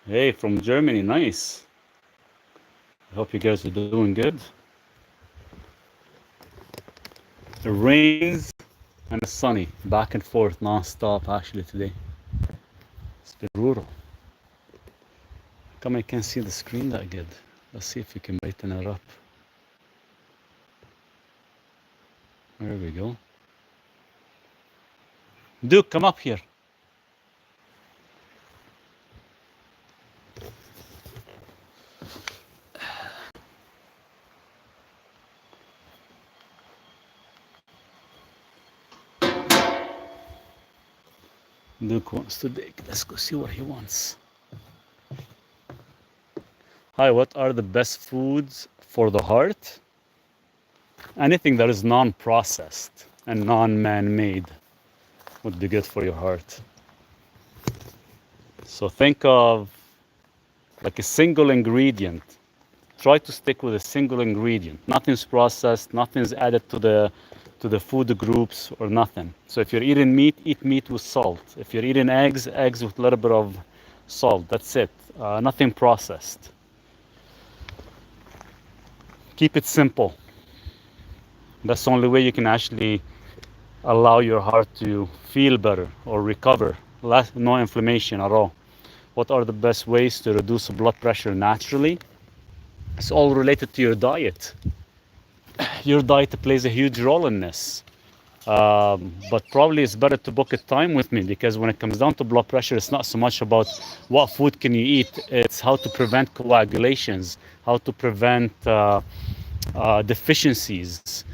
Hey, from Germany, nice. I hope you guys are doing good. It rains and it's sunny, back and forth, non-stop actually today. It's been brutal. Come, I can't see the screen that good. Let's see if we can brighten it up. There we go. Duke, come up here. Duke wants to dig. Let's go see what he wants. Hi, what are the best foods for the heart? Anything that is non-processed and non-man-made would be good for your heart. So think of like a single ingredient. Try to stick with a single ingredient. Nothing's processed, nothing's added to the food groups or nothing. So if you're eating meat, eat meat with salt. If you're eating eggs, eggs with a little bit of salt. That's it. Nothing processed. Keep it simple. That's the only way you can actually allow your heart to feel better or recover. No inflammation at all. What are the best ways to reduce blood pressure naturally? It's all related to your diet. Your diet plays a huge role in this. But probably it's better to book a time with me, because when it comes down to blood pressure, it's not so much about what food can you eat. It's how to prevent coagulations, how to prevent deficiencies.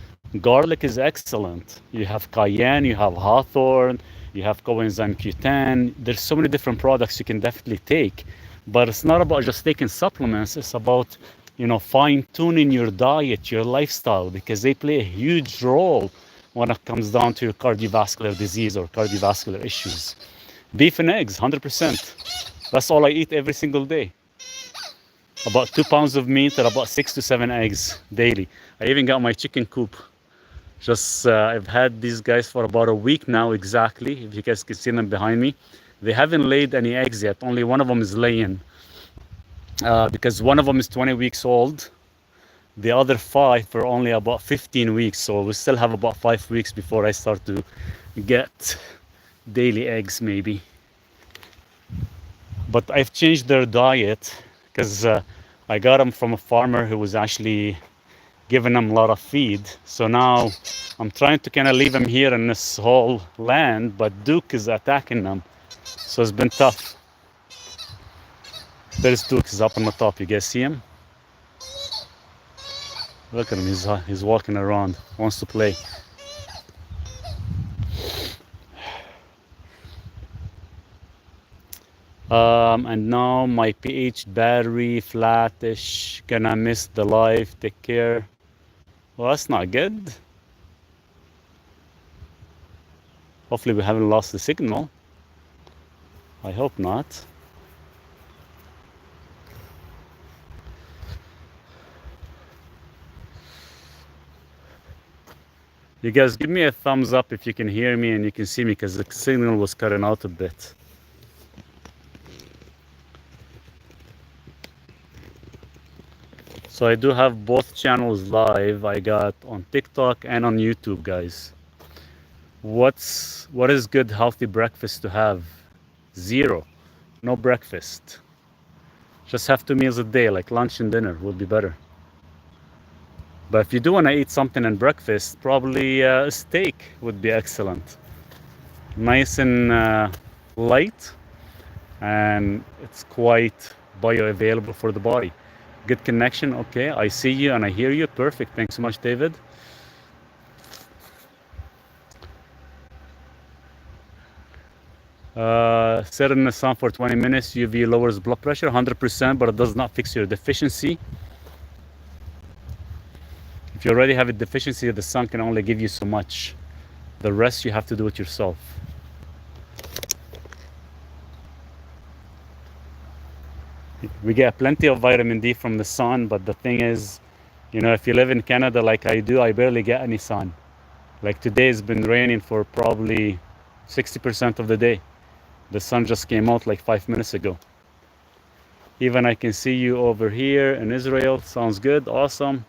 Garlic is excellent. You have cayenne, you have hawthorn, you have coenzyme Q10. There's so many different products you can definitely take. But it's not about just taking supplements. It's about, fine-tuning your diet, your lifestyle, because they play a huge role when it comes down to your cardiovascular disease or cardiovascular issues. Beef and eggs, 100%. That's all I eat every single day. About 2 pounds of meat and about 6 to 7 eggs daily. I even got my chicken coop. I've had these guys for about a week now exactly. If you guys can see them behind me. They haven't laid any eggs yet. Only one of them is laying. Because one of them is 20 weeks old. The other 5 are only about 15 weeks. So we still have about 5 weeks before I start to get daily eggs maybe. But I've changed their diet because I got them from a farmer who was actually giving them a lot of feed. So now I'm trying to kind of leave them here in this whole land, but Duke is attacking them. So it's been tough. There's Duke, he's up on the top. You guys see him? Look at him, he's walking around, wants to play. And now my pH battery flattish, gonna miss the life, take care. Well, that's not good. Hopefully we haven't lost the signal. I hope not. You guys give me a thumbs up if you can hear me and you can see me, because the signal was cutting out a bit. So I do have both channels live. I got on TikTok and on YouTube, guys. What is good healthy breakfast to have? 0. No breakfast. Just have 2 meals a day, like lunch and dinner would be better. But if you do want to eat something in breakfast, probably a steak would be excellent. Nice and light, and it's quite bioavailable for the body. Good connection. Okay, I see you and I hear you. Perfect. Thanks so much, David. Sit in the sun for 20 minutes. UV lowers blood pressure 100%, but it does not fix your deficiency. If you already have a deficiency, the sun can only give you so much. The rest you have to do it yourself. We get plenty of vitamin D from the sun, but the thing is, if you live in Canada like I do, I barely get any sun. Like today it's been raining for probably 60% of the day. The sun just came out like 5 minutes ago. Even I can see you over here in Israel. Sounds good. Awesome.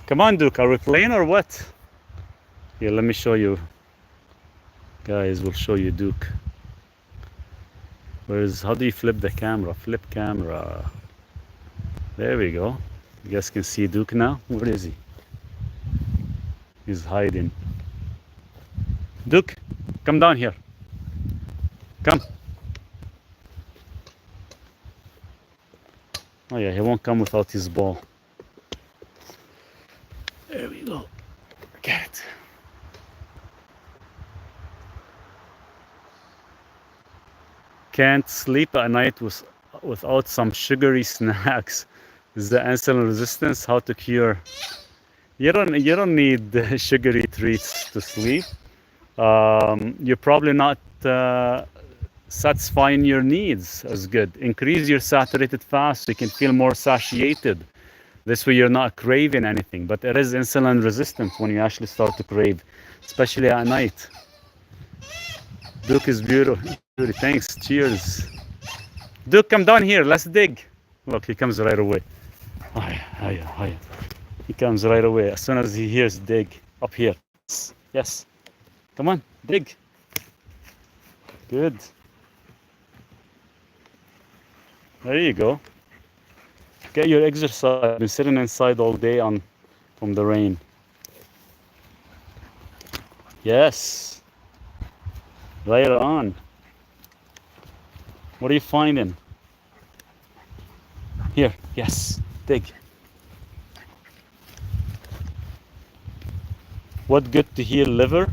Come on, Duke. Are we playing or what? Here, let me show you. Guys, we'll show you Duke. How do you flip the camera? Flip camera. There we go. You guys can see Duke now. Where is he? He's hiding. Duke, come down here. Come. Oh yeah, he won't come without his ball. There we go. Get it. Can't sleep at night without some sugary snacks. Is the insulin resistance? How to cure? You don't need sugary treats to sleep. You're probably not satisfying your needs as good. Increase your saturated fat so you can feel more satiated. This way you're not craving anything. But it is insulin resistant when you actually start to crave, especially at night. Duke is beautiful. Thanks. Cheers. Duke, come down here. Let's dig. Look, he comes right away. Hiya. He comes right away as soon as he hears dig up here. Yes. Come on, dig. Good. There you go. Get your exercise. I've been sitting inside all day from the rain. Yes. Right on. What are you finding? Here, yes, dig. What good to heal liver?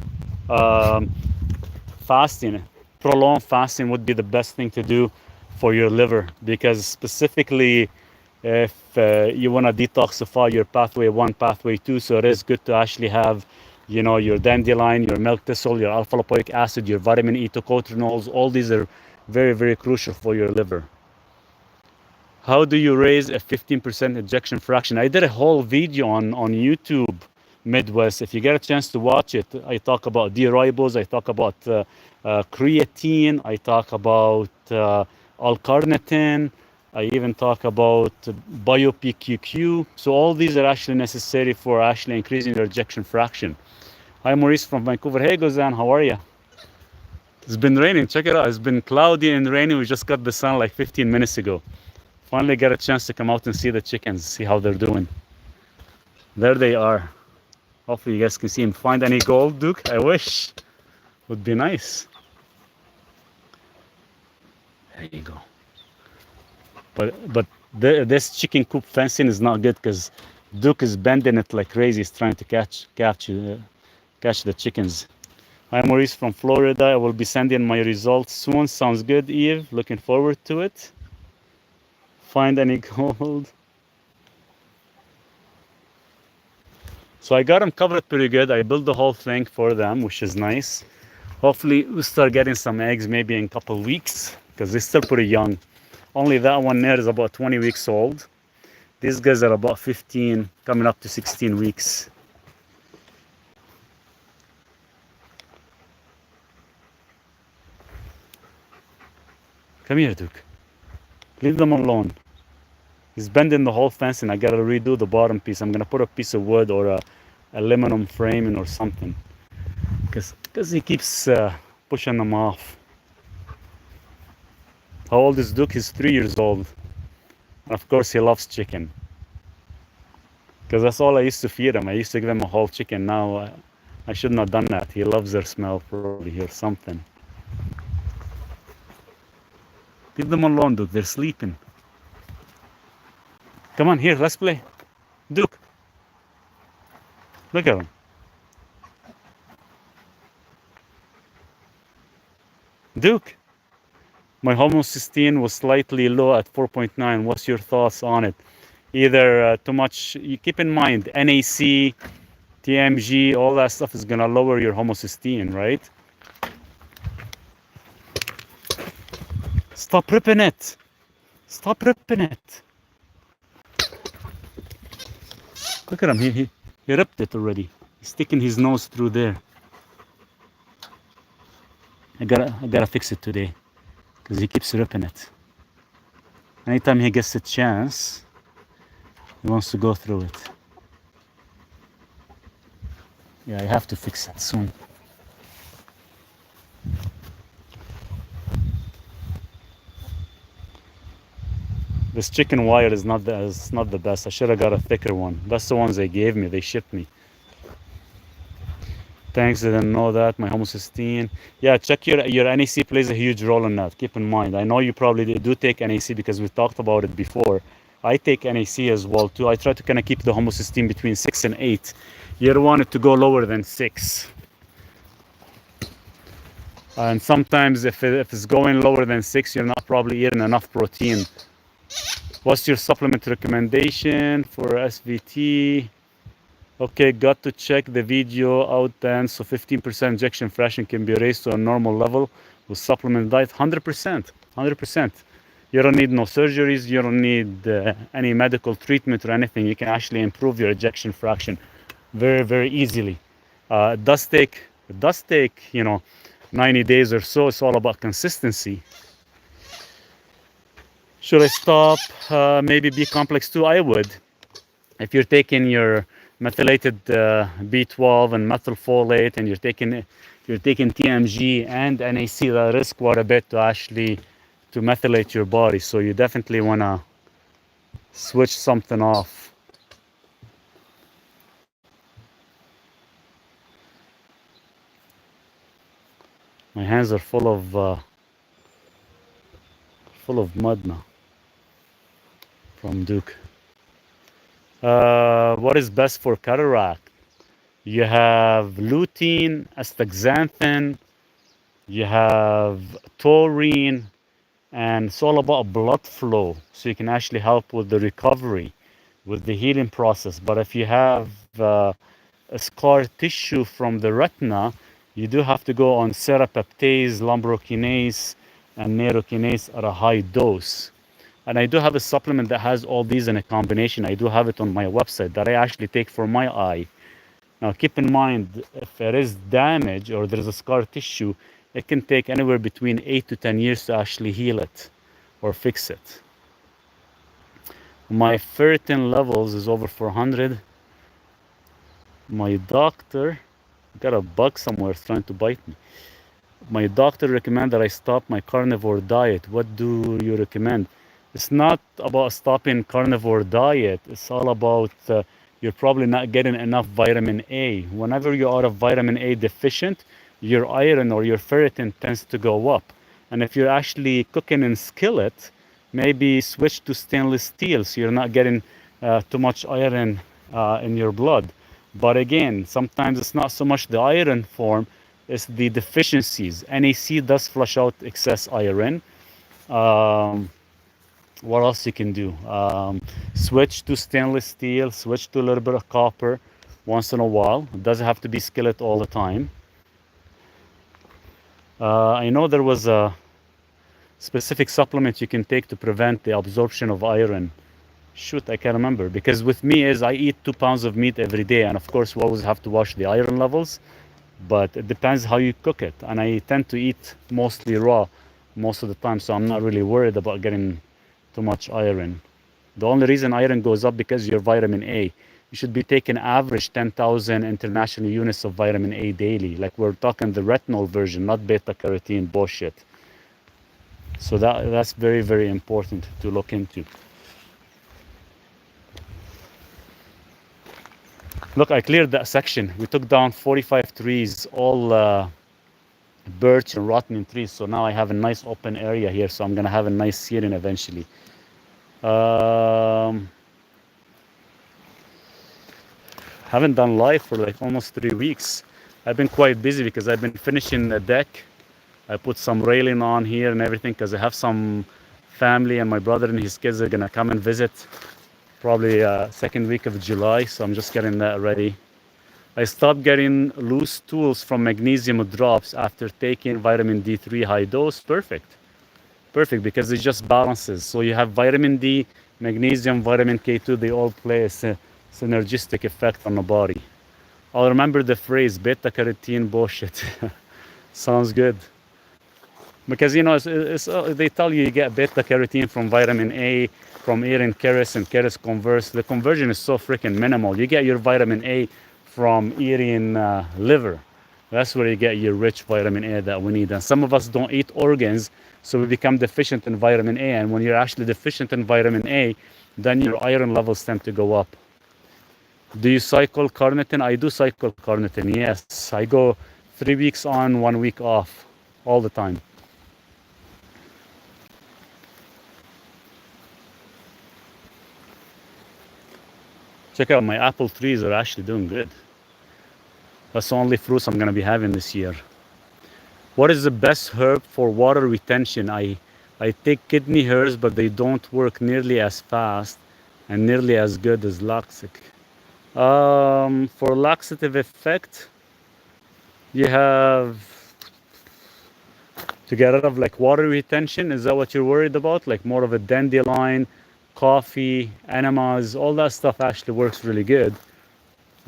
Fasting, prolonged fasting would be the best thing to do for your liver, because specifically if you want to detoxify your pathway 1, pathway 2, so it is good to actually have, you know, your dandelion, your milk thistle, your alpha lipoic acid, your vitamin E tocotrienols. All these are very, very crucial for your liver. How do you raise a 15% ejection fraction? I did a whole video on YouTube, Midwest. If you get a chance to watch it, I talk about D-ribose, I talk about creatine, I talk about L-carnitine, I even talk about bio-PQQ. So all these are actually necessary for actually increasing your ejection fraction. Hi Maurice from Vancouver. Hey Gozan, how are you? It's been raining, check it out. It's been cloudy and rainy. We just got the sun like 15 minutes ago. Finally get a chance to come out and see the chickens, see how they're doing. There they are. Hopefully you guys can see them. Find any gold, Duke? I wish. Would be nice. There you go. But this chicken coop fencing is not good because Duke is bending it like crazy. He's trying to catch the chickens. Hi Maurice from Florida. I will be sending my results soon. Sounds good, Eve. Looking forward to it. Find any gold. So I got them covered pretty good. I built the whole thing for them, which is nice. Hopefully we'll start getting some eggs maybe in a couple of weeks because they're still pretty young. Only that one there is about 20 weeks old. These guys are about 15, coming up to 16 weeks. Come here, Duke. Leave them alone. He's bending the whole fence and I gotta redo the bottom piece. I'm gonna put a piece of wood or a aluminum framing or something. Because he keeps pushing them off. How old is Duke? He's 3 years old. And of course he loves chicken. Because that's all I used to feed him. I used to give him a whole chicken. Now I shouldn't have done that. He loves their smell probably or something. Leave them alone, Duke. They're sleeping. Come on, here, let's play. Duke. Look at him. Duke. My homocysteine was slightly low at 4.9. What's your thoughts on it? Either too much, you keep in mind, NAC, TMG, all that stuff is gonna lower your homocysteine, right? Stop ripping it. Stop ripping it. Look at him, he ripped it already. He's sticking his nose through there. I gotta fix it today because he keeps ripping it. Anytime he gets a chance, he wants to go through it. Yeah, I have to fix it soon. This chicken wire is not the best. I should have got a thicker one. That's the ones they gave me. They shipped me. Thanks, I didn't know that. My homocysteine. Yeah, check your NAC plays a huge role in that. Keep in mind. I know you probably do take NAC because we talked about it before. I take NAC as well too. I try to kind of keep the homocysteine between 6 and 8. You don't want it to go lower than 6. And sometimes if it's going lower than 6, you're not probably eating enough protein. What's your supplement recommendation for SVT? Okay, got to check the video out then. So 15% injection fraction can be raised to a normal level with supplement diet. 100%. 100%. You don't need no surgeries. You don't need any medical treatment or anything. You can actually improve your ejection fraction very, very easily. It does take, 90 days or so. It's all about consistency. Should I stop maybe B complex 2? I would. If you're taking your methylated B12 and methylfolate and you're taking TMG and NAC, that risk quite a bit to actually to methylate your body. So you definitely want to switch something off. My hands are full of mud now from Duke. What is best for cataract? You have lutein, astaxanthin, you have taurine, and it's all about blood flow. So you can actually help with the recovery, with the healing process. But if you have a scar tissue from the retina, you do have to go on serrapeptase, lumbrokinase, and neurokinase at a high dose. And I do have a supplement that has all these in a combination. I do have it on my website that I actually take for my eye. Now keep in mind, if there is damage or there is a scar tissue, it can take anywhere between 8 to 10 years to actually heal it or fix it. My ferritin levels is over 400. My doctor, got a bug somewhere trying to bite me. My doctor recommended that I stop my carnivore diet. What do you recommend? It's not about stopping carnivore diet. It's all about you're probably not getting enough vitamin A. Whenever you are vitamin A deficient, your iron or your ferritin tends to go up. And if you're actually cooking in skillet, maybe switch to stainless steel so you're not getting too much iron in your blood. But again, sometimes it's not so much the iron form, it's the deficiencies. NAC does flush out excess iron. What else you can do? Switch to stainless steel, switch to a little bit of copper once in a while. It doesn't have to be skillet all the time. I know there was a specific supplement you can take to prevent the absorption of iron. Shoot, I can't remember. Because with me is I eat 2 pounds of meat every day. And of course, we always have to watch the iron levels. But it depends how you cook it. And I tend to eat mostly raw most of the time. So I'm not really worried about getting too much iron. The only reason iron goes up because you're vitamin A. You should be taking average 10,000 international units of vitamin A daily. Like we're talking the retinol version, not beta carotene bullshit. So that's very, very important to look into. Look, I cleared that section. We took down 45 trees, all birch and rotten trees. So now I have a nice open area here. So I'm gonna have a nice seeding eventually. Haven't done live for like almost 3 weeks. I've been quite busy because I've been finishing the deck. I put some railing on here and everything because I have some family and my brother and his kids are gonna come and visit probably second week of July. So I'm just getting that ready. I stopped getting loose stools from magnesium drops after taking vitamin D3 high dose. Perfect. Perfect, because it just balances. So you have vitamin D, magnesium, vitamin K2, they all play a synergistic effect on the body. I'll remember the phrase beta carotene bullshit. Sounds good. Because they tell you get beta carotene from vitamin A, from eating carrots, and carrots converse. The conversion is so freaking minimal. You get your vitamin A from eating liver. That's where you get your rich vitamin A that we need. And some of us don't eat organs, so we become deficient in vitamin A. And when you're actually deficient in vitamin A, then your iron levels tend to go up. Do you cycle carnitine? I do cycle carnitine, yes. I go 3 weeks on, 1 week off, all the time. Check out, my apple trees are actually doing good. That's the only fruits I'm gonna be having this year. What is the best herb for water retention? I take kidney herbs, but they don't work nearly as fast and nearly as good as Laxic. For laxative effect, you have to get rid of like water retention. Is that what you're worried about? Like more of a dandelion, coffee, enemas, all that stuff actually works really good.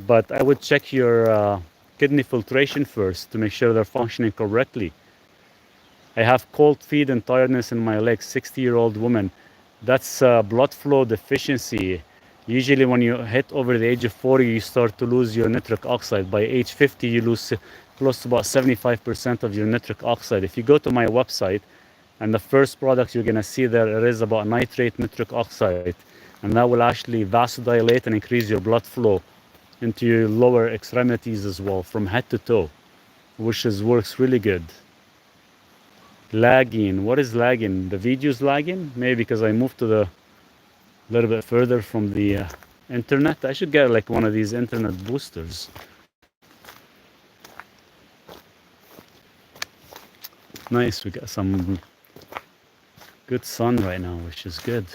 But I would check your kidney filtration first to make sure they're functioning correctly. I have cold feet and tiredness in my legs, 60-year-old woman. That's blood flow deficiency. Usually when you hit over the age of 40, you start to lose your nitric oxide. By age 50, you lose close to about 75% of your nitric oxide. If you go to my website, and the first product you're gonna see there, it is about nitrate nitric oxide. And that will actually vasodilate and increase your blood flow into your lower extremities as well, from head to toe, which works really good. Lagging, what is lagging? The video's lagging? Maybe because I moved to the little bit further from the internet. I should get like one of these internet boosters. Nice, we got some good sun right now, which is good.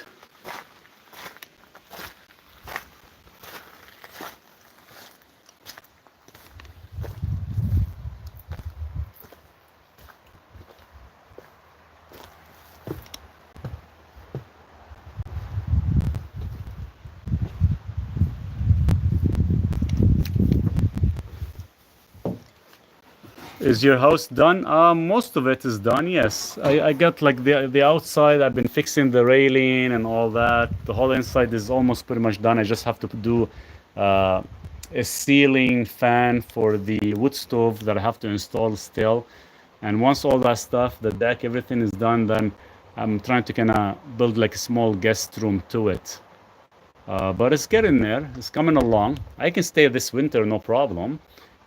Is your house done? Most of it is done, yes. I got like the outside, I've been fixing the railing and all that. The whole inside is almost pretty much done. I just have to do a ceiling fan for the wood stove that I have to install still. And once all that stuff, the deck, everything is done, then I'm trying to kind of build like a small guest room to it. But it's getting there. It's coming along. I can stay this winter, no problem.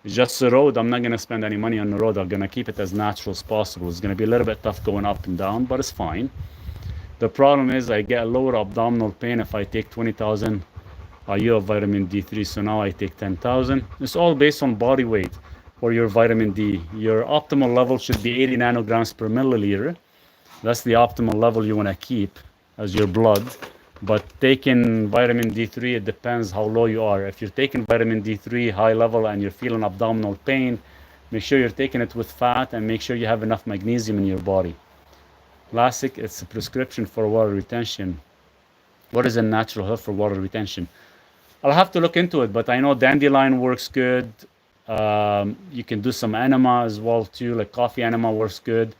It's just the road. I'm not going to spend any money on the road. I'm going to keep it as natural as possible. It's going to be a little bit tough going up and down, but it's fine. The problem is I get lower abdominal pain if I take 20,000 IU of vitamin D3. So now I take 10,000. It's all based on body weight for your vitamin D. Your optimal level should be 80 nanograms per milliliter. That's the optimal level you want to keep as your blood. But taking vitamin D3, it depends how low you are. If you're taking vitamin D3 high level and you're feeling abdominal pain, make sure you're taking it with fat and make sure you have enough magnesium in your body. Classic, it's a prescription for water retention. What is a natural herb for water retention? I'll have to look into it, but I know dandelion works good. You can do some enema as well too, like coffee enema works good.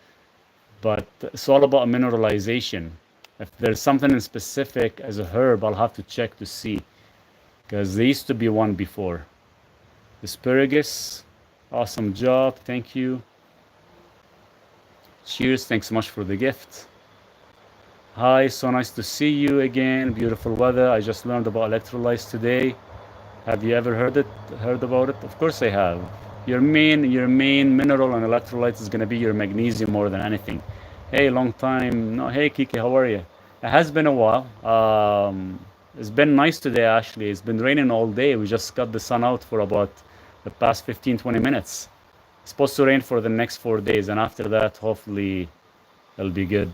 But it's all about mineralization. If there's something in specific as a herb, I'll have to check to see, because there used to be one before. Asparagus, awesome job, thank you. Cheers, thanks so much for the gift. Hi, so nice to see you again. Beautiful weather. I just learned about electrolytes today. Have you ever heard about it? Of course I have. Your main mineral and electrolytes is going to be your magnesium more than anything. Hey, long time. No, hey, Kiki, how are you? It has been a while. It's been nice today, actually. It's been raining all day. We just got the sun out for about the past 15-20 minutes. It's supposed to rain for the next 4 days, and after that, hopefully, it'll be good.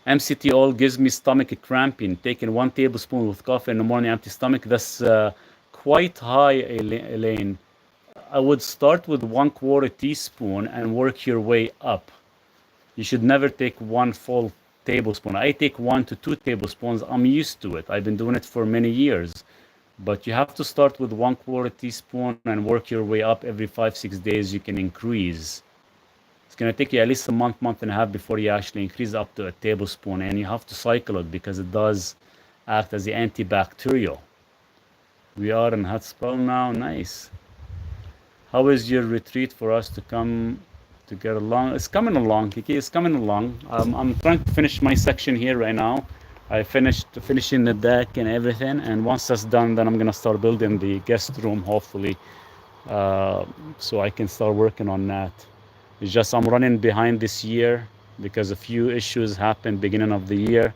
MCT oil gives me stomach cramping. Taking 1 tablespoon with coffee in the morning, empty stomach. That's quite high, Elaine. I would start with 1/4 teaspoon and work your way up. You should never take 1 full tablespoon. I take 1 to 2 tablespoons. I'm used to it. I've been doing it for many years. But you have to start with 1/4 teaspoon and work your way up. Every 5-6 days you can increase. It's going to take you at least a month and a half before you actually increase up to a tablespoon, and you have to cycle it because it does act as the antibacterial. We are in hot spell now. Nice. How is your retreat for us to come to get along? It's coming along, Kiki. It's coming along. I'm trying to finish my section here right now. I finishing the deck and everything, and once that's done, then I'm gonna start building the guest room, hopefully, so I can start working on that. It's just I'm running behind this year because a few issues happened beginning of the year,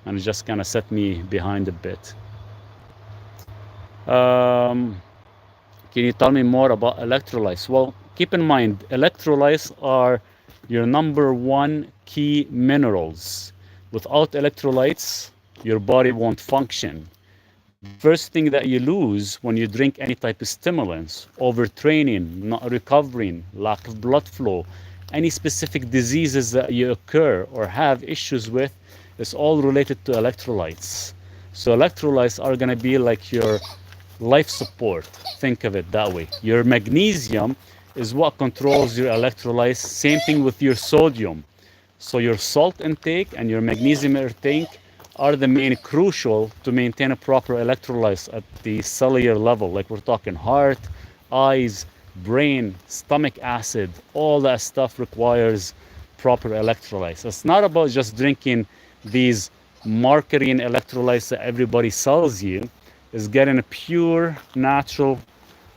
and it just kind of set me behind a bit. Can you tell me more about electrolytes? Well, keep in mind, electrolytes are your number one key minerals. Without electrolytes, your body won't function. First thing that you lose when you drink any type of stimulants, overtraining, not recovering, lack of blood flow, any specific diseases that you occur or have issues with, is all related to electrolytes. So electrolytes are going to be like your life support. Think of it that way. Your magnesium is what controls your electrolytes. Same thing with your sodium. So your salt intake and your magnesium intake are the main crucial to maintain a proper electrolytes at the cellular level. Like we're talking heart, eyes, brain, stomach acid, all that stuff requires proper electrolytes. It's not about just drinking these marketing electrolytes that everybody sells you. It's getting a pure natural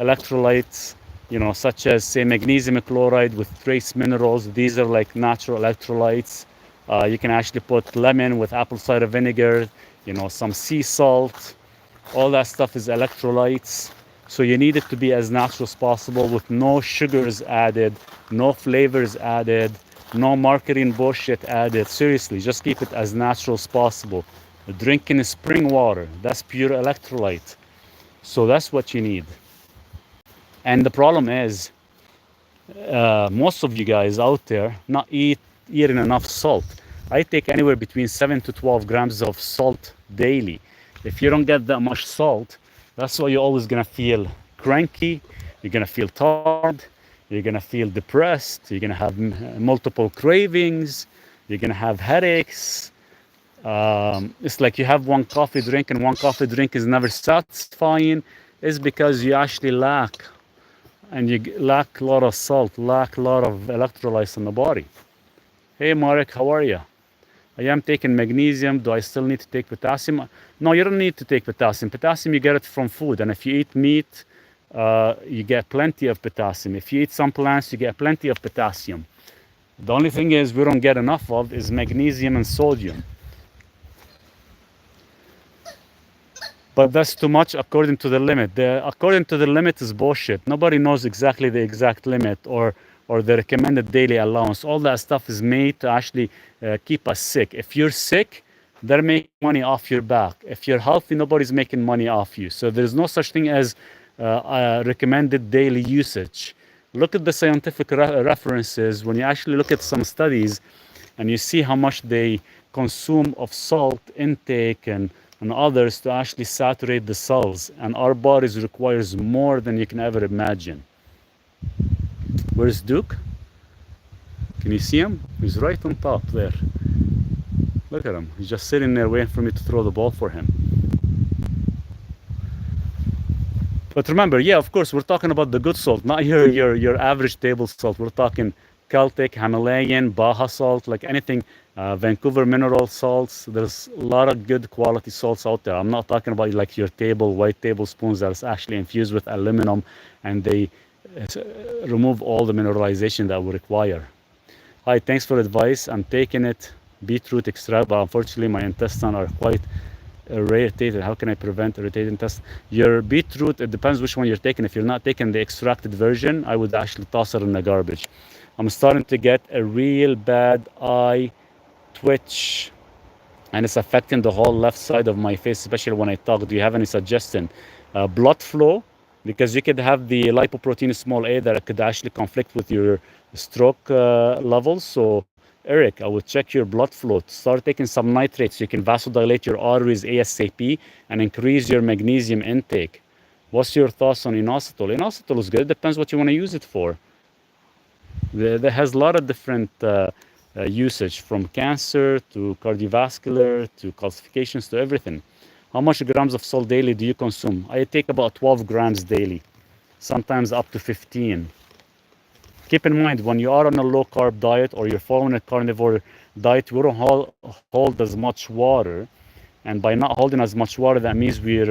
electrolytes, such as say magnesium chloride with trace minerals. These are like natural electrolytes. You can actually put lemon with apple cider vinegar, some sea salt. All that stuff is electrolytes. So you need it to be as natural as possible with no sugars added, no flavors added, no marketing bullshit added. Seriously, just keep it as natural as possible. Drinking spring water, that's pure electrolyte. So that's what you need. And the problem is, most of you guys out there not eating enough salt. I take anywhere between 7 to 12 grams of salt daily. If you don't get that much salt, that's why you're always gonna feel cranky, you're gonna feel tired, you're gonna feel depressed, you're gonna have multiple cravings, you're gonna have headaches. It's like you have one coffee drink and one coffee drink is never satisfying. It's because you actually lack a lot of salt, lack a lot of electrolytes in the body. Hey Marek, how are you? I am taking magnesium. Do I still need to take potassium? No, you don't need to take potassium. Potassium, you get it from food. And if you eat meat, you get plenty of potassium. If you eat some plants, you get plenty of potassium. The only thing is we don't get enough of is magnesium and sodium. But that's too much according to the limit. According to the limit is bullshit. Nobody knows exactly the exact limit or the recommended daily allowance. All that stuff is made to actually keep us sick. If you're sick, they're making money off your back. If you're healthy, nobody's making money off you. So there's no such thing as recommended daily usage. Look at the scientific references. When you actually look at some studies and you see how much they consume of salt intake and others to actually saturate the cells, and our bodies requires more than you can ever imagine. Where's Duke? Can you see him? He's right on top there. Look at him. He's just sitting there waiting for me to throw the ball for him. But remember, yeah, of course, we're talking about the good salt, not your average table salt. We're talking Celtic, Himalayan, Baja salt, like anything, Vancouver mineral salts. There's a lot of good quality salts out there. I'm not talking about like your white tablespoons that's actually infused with aluminum and they remove all the mineralization that we require. Hi, thanks for advice. I'm taking it, beetroot extract, but unfortunately my intestines are quite irritated. How can I prevent irritated intestines? Your beetroot, it depends which one you're taking. If you're not taking the extracted version, I would actually toss it in the garbage. I'm starting to get a real bad eye twitch and it's affecting the whole left side of my face, especially when I talk. Do you have any suggestion? Blood flow, because you could have the lipoprotein small a that could actually conflict with your stroke levels. So Eric, I would check your blood flow. Start taking some nitrates so you can vasodilate your arteries ASAP and increase your magnesium intake. What's your thoughts on inositol? Inositol is good. It depends what you want to use it for. There has a lot of different usage, from cancer to cardiovascular to calcifications to everything. How much grams of salt daily do you consume? I take about 12 grams daily, sometimes up to 15. Keep in mind, when you are on a low-carb diet or you're following a carnivore diet, we don't hold as much water. And by not holding as much water, that means we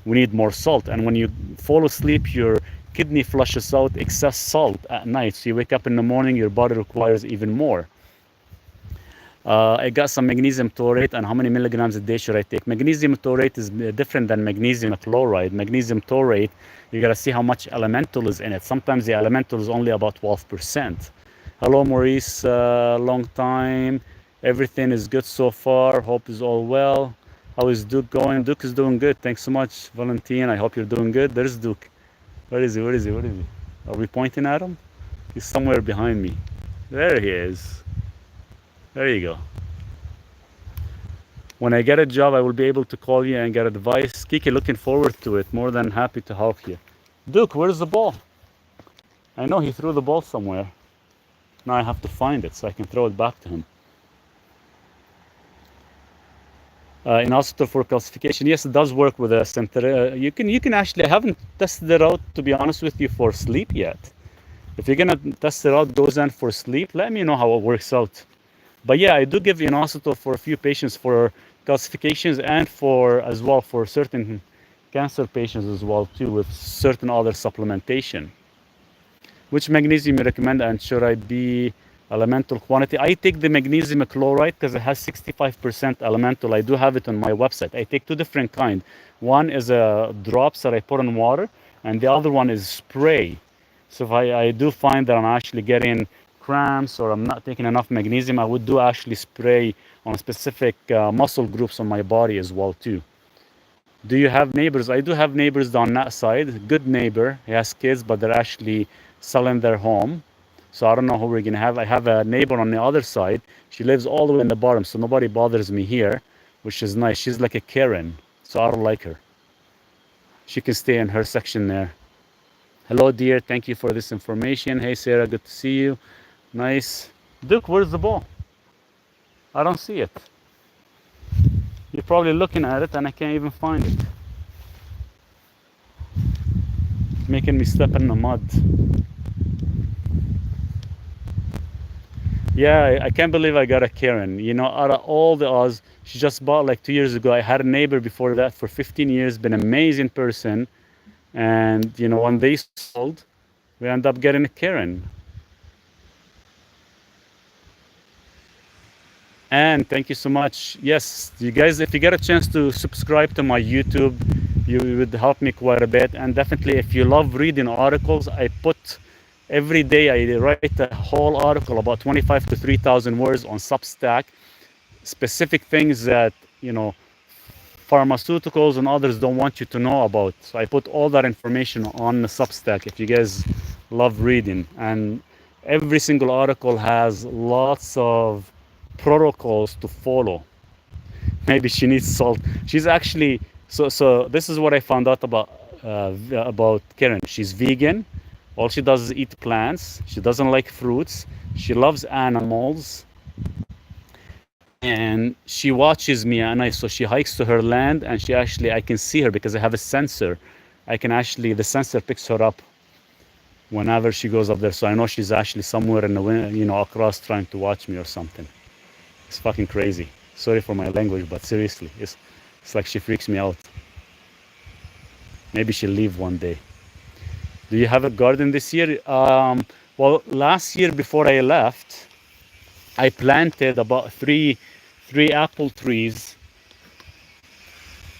need more salt. And when you fall asleep, your kidney flushes out excess salt at night. So you wake up in the morning, your body requires even more. I got some magnesium taurate, and how many milligrams a day should I take? Magnesium taurate is different than magnesium chloride. Magnesium taurate, you gotta see how much elemental is in it. Sometimes the elemental is only about 12%. Hello, Maurice, long time. Everything is good so far. Hope is all well. How is Duke going? Duke is doing good. Thanks so much, Valentine. I hope you're doing good. There's Duke. Where is he? Where is he? Where is he? Are we pointing at him? He's somewhere behind me. There he is. There you go. When I get a job, I will be able to call you and get advice. Kiki, looking forward to it. More than happy to help you. Duke, where's the ball? I know he threw the ball somewhere. Now I have to find it so I can throw it back to him. Inositol for calcification, yes, it does work with a center. You can actually, I haven't tested it out, to be honest with you, for sleep yet. If you're gonna test it out, goes in for sleep, let me know how it works out. But yeah, I do give inositol for a few patients for calcifications, and as well for certain cancer patients as well too, with certain other supplementation. Which magnesium you recommend, and should I be elemental quantity? I take the magnesium chloride because it has 65% elemental. I do have it on my website. I take two different kinds. One is drops that I put in water, and the other one is spray. So if I do find that I'm actually getting cramps or I'm not taking enough magnesium, I would do actually spray on specific muscle groups on my body as well too. Do you have neighbors? I do have neighbors on that side. Good neighbor. He has kids, but they're actually selling their home. So I don't know who we're gonna have. I have a neighbor on the other side. She lives all the way in the bottom, so nobody bothers me here, which is nice. She's like a Karen, so I don't like her. She can stay in her section there. Hello, dear. Thank you for this information. Hey, Sarah. Good to see you. Nice. Duke, where's the ball? I don't see it. You're probably looking at it, and I can't even find it. Making me step in the mud. Yeah, I can't believe I got a Karen. You know, out of all the odds, she just bought like 2 years ago. I had a neighbor before that for 15 years, been an amazing person. And, you know, when they sold, we end up getting a Karen. And thank you so much. Yes, you guys, if you get a chance to subscribe to my YouTube, you would help me quite a bit. And definitely, if you love reading articles, I put every day, I write a whole article about 25 to 3,000 words on Substack, specific things that, you know, pharmaceuticals and others don't want you to know about. So I put all that information on the Substack if you guys love reading. And every single article has lots of protocols to follow. Maybe she needs salt. She's actually, so this is what I found out about Karen. She's vegan. All she does is eat plants. She doesn't like fruits. She loves animals. And she watches me at night. So she hikes to her land, and she actually, I can see her because I have a sensor. The sensor picks her up whenever she goes up there. So I know she's actually somewhere in the wind, you know, across, trying to watch me or something. It's fucking crazy. Sorry for my language, but seriously, it's like she freaks me out. Maybe she'll leave one day. Do you have a garden this year? Well, last year before I left, I planted about three apple trees,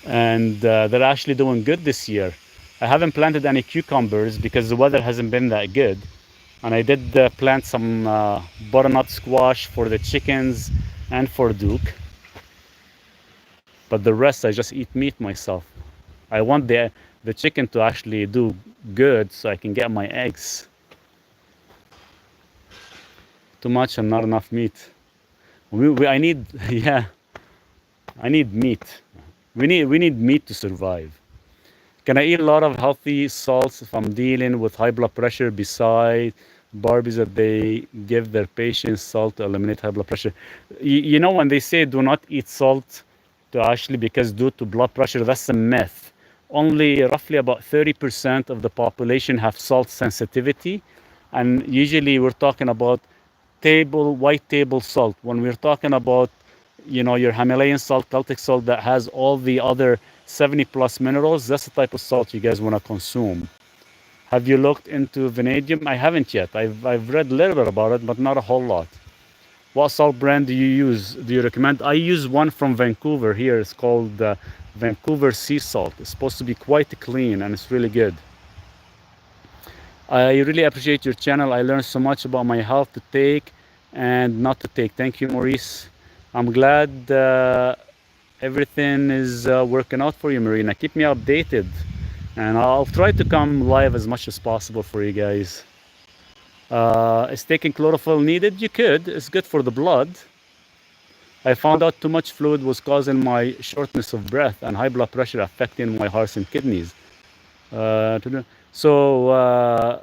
and they're actually doing good this year. I haven't planted any cucumbers because the weather hasn't been that good. And I did plant some butternut squash for the chickens and for Duke. But the rest, I just eat meat myself. I want the chicken to actually do good so I can get my eggs. Too much and not enough meat. I need, yeah, I need meat. We need meat to survive. Can I eat a lot of healthy salts if I'm dealing with high blood pressure beside barbies that they give their patients salt to eliminate high blood pressure? You know, when they say do not eat salt to actually because due to blood pressure, that's a myth. Only roughly about 30% of the population have salt sensitivity. And usually we're talking about white table salt. When we're talking about, you know, your Himalayan salt, Celtic salt that has all the other 70 plus minerals, that's the type of salt you guys want to consume. Have you looked into vanadium? I haven't yet. I've read a little bit about it, but not a whole lot. What salt brand do you use? Do you recommend? I use one from Vancouver here. It's called Vancouver Sea Salt. It's supposed to be quite clean and it's really good. I really appreciate your channel. I learned so much about my health to take and not to take. Thank you, Maurice. I'm glad everything is working out for you, Marina. Keep me updated. And I'll try to come live as much as possible for you guys. Is taking chlorophyll needed? You could. It's good for the blood. I found out too much fluid was causing my shortness of breath and high blood pressure affecting my heart and kidneys. So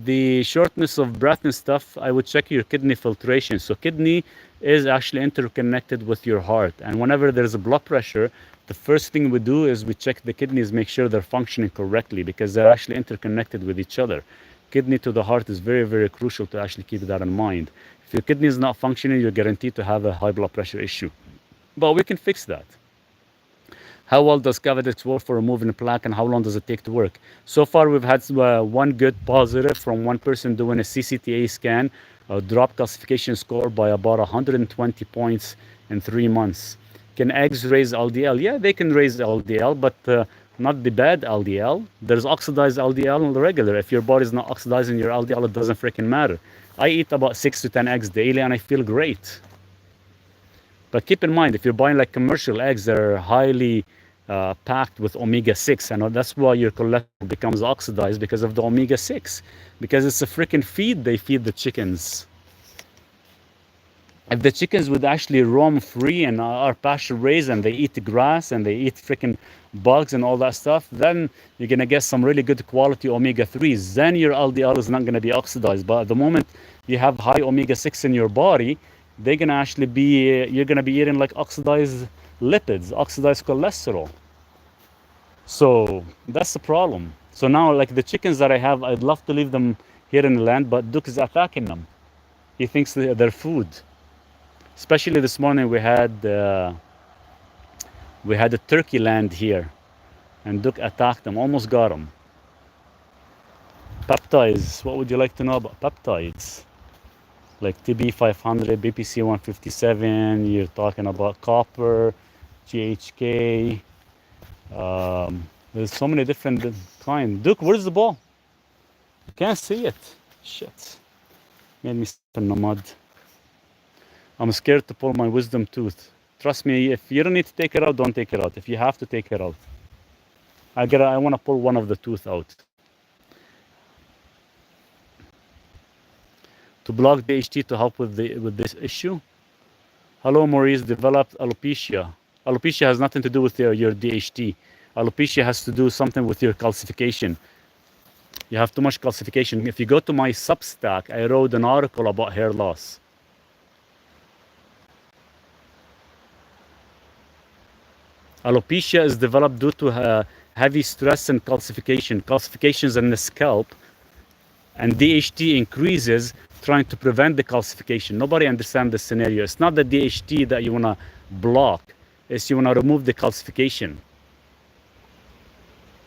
the shortness of breath and stuff, I would check your kidney filtration. So kidney is actually interconnected with your heart. And whenever there's a blood pressure, the first thing we do is we check the kidneys, make sure they're functioning correctly because they're actually interconnected with each other. Kidney to the heart is very, very crucial to actually keep that in mind. If your kidney is not functioning, you're guaranteed to have a high blood pressure issue. But we can fix that. How well does Cardiovascular work for removing plaque and how long does it take to work? So far, we've had one good positive from one person doing a CCTA scan, drop calcification score by about 120 points in 3 months. Can eggs raise LDL? Yeah, they can raise LDL, but not the bad LDL. There's oxidized LDL and the regular. If your body's not oxidizing your LDL, it doesn't freaking matter. I eat about 6 to 10 eggs daily and I feel great. But keep in mind, if you're buying like commercial eggs that are highly packed with omega-6, and that's why your cholesterol becomes oxidized because of the omega-6, because it's a freaking feed they feed the chickens. If the chickens would actually roam free and are pasture-raised and they eat the grass and they eat freaking bugs and all that stuff, then you're gonna get some really good quality omega-3s. Then your LDL is not gonna be oxidized. But at the moment you have high omega-6 in your body, they're gonna actually be, you're gonna be eating like oxidized lipids, oxidized cholesterol. So that's the problem. So now, like the chickens that I have, I'd love to leave them here in the land, but Duke is attacking them. He thinks they're food. Especially this morning, we had a turkey land here, and Duke attacked them, almost got them. Peptides. What would you like to know about peptides? Like TB500, BPC157. You're talking about copper, GHK. There's so many different kinds. Duke, where's the ball? I can't see it. Shit. Made me step in the mud. I'm scared to pull my wisdom tooth. Trust me, if you don't need to take it out, don't take it out. If you have to take it out, I want to pull one of the tooth out. To block DHT to help with this issue. Hello, Maurice. Developed alopecia. Alopecia has nothing to do with your DHT. Alopecia has to do something with your calcification. You have too much calcification. If you go to my Substack, I wrote an article about hair loss. Alopecia is developed due to heavy stress and calcification. Calcifications in the scalp, and DHT increases trying to prevent the calcification. Nobody understands the scenario. It's not the DHT that you want to block. It's you want to remove the calcification.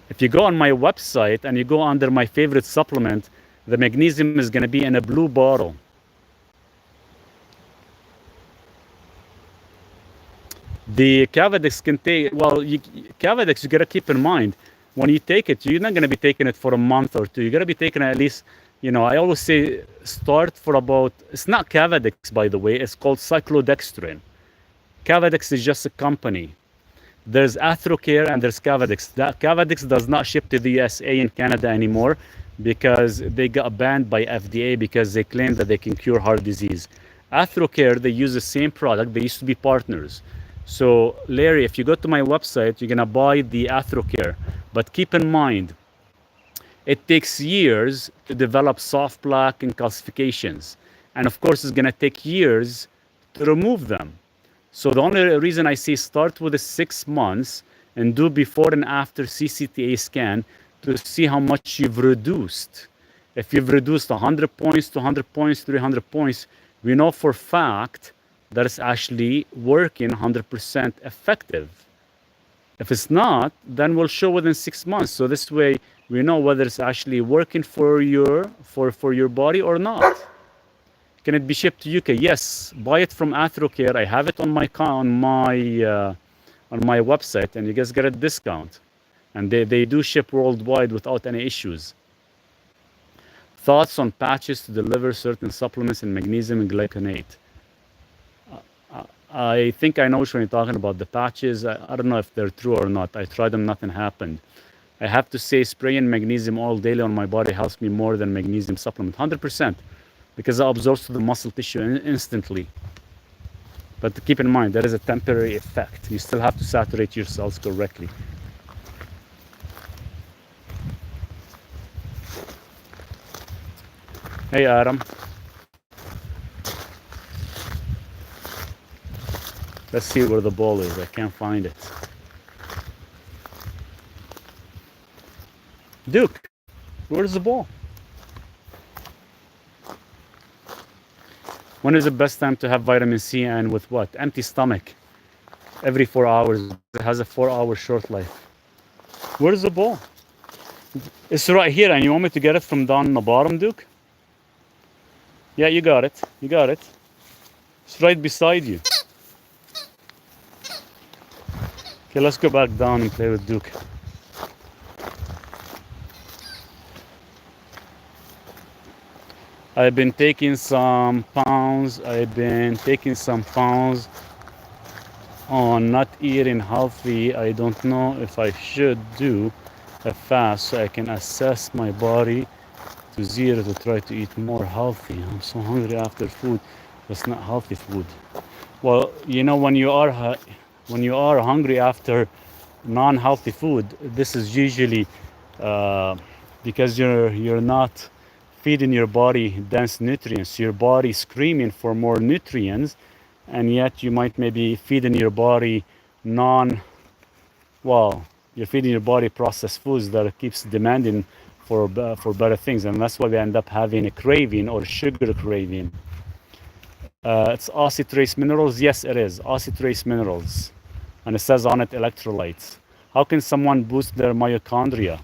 If you go on my website and you go under my favorite supplement, the magnesium is going to be in a blue bottle. The Cardiovascular can take, well, Cardiovascular, you got to keep in mind, when you take it, you're not going to be taking it for a month or two. You got to be taking it at least, you know, I always say start for about, it's not Cardiovascular, by the way, it's called cyclodextrin. Cardiovascular is just a company. There's Athrocare and there's Cardiovascular. Cardiovascular does not ship to the USA and Canada anymore because they got banned by FDA because they claim that they can cure heart disease. Athrocare, they use the same product. They used to be partners. So Larry, if you go to my website, you're gonna buy the Athrocare. But keep in mind, it takes years to develop soft plaque and calcifications. And of course, it's gonna take years to remove them. So the only reason I say start with the 6 months and do before and after CCTA scan to see how much you've reduced. If you've reduced 100 points, 200 points, 300 points, we know for fact that it's actually working 100% effective. If it's not, then we'll show within 6 months. So this way we know whether it's actually working for your body or not. Can it be shipped to UK? Yes. Buy it from Athrocare. I have it on my website, and you guys get a discount. And they do ship worldwide without any issues. Thoughts on patches to deliver certain supplements in magnesium and glycinate? I think I know which one you're talking about. The patches, I don't know if they're true or not. I tried them, nothing happened. I have to say spraying magnesium oil daily on my body helps me more than magnesium supplement, 100%, because it absorbs to the muscle tissue instantly. But keep in mind, there is a temporary effect. You still have to saturate your cells correctly. Hey, Adam. Let's see where the ball is. I can't find it. Duke, where's the ball? When is the best time to have vitamin C, and with what? Empty stomach. Every 4 hours. It has a 4-hour short life. Where's the ball? It's right here, and you want me to get it from down the bottom, Duke? Yeah, you got it. You got it. It's right beside you. Okay, let's go back down and play with Duke. I've been taking some pounds. On not eating healthy. I don't know if I should do a fast so I can assess my body to zero to try to eat more healthy. I'm so hungry after food. That's not healthy food. Well, you know, when you are hungry after non-healthy food, this is usually because you're not feeding your body dense nutrients. Your body is screaming for more nutrients, and yet you might maybe feeding your body you're feeding your body processed foods that keeps demanding for better things, and that's why we end up having a craving or sugar craving. It's acid trace minerals. Yes, it is acid trace minerals, and it says on it electrolytes. How can someone boost their mitochondria?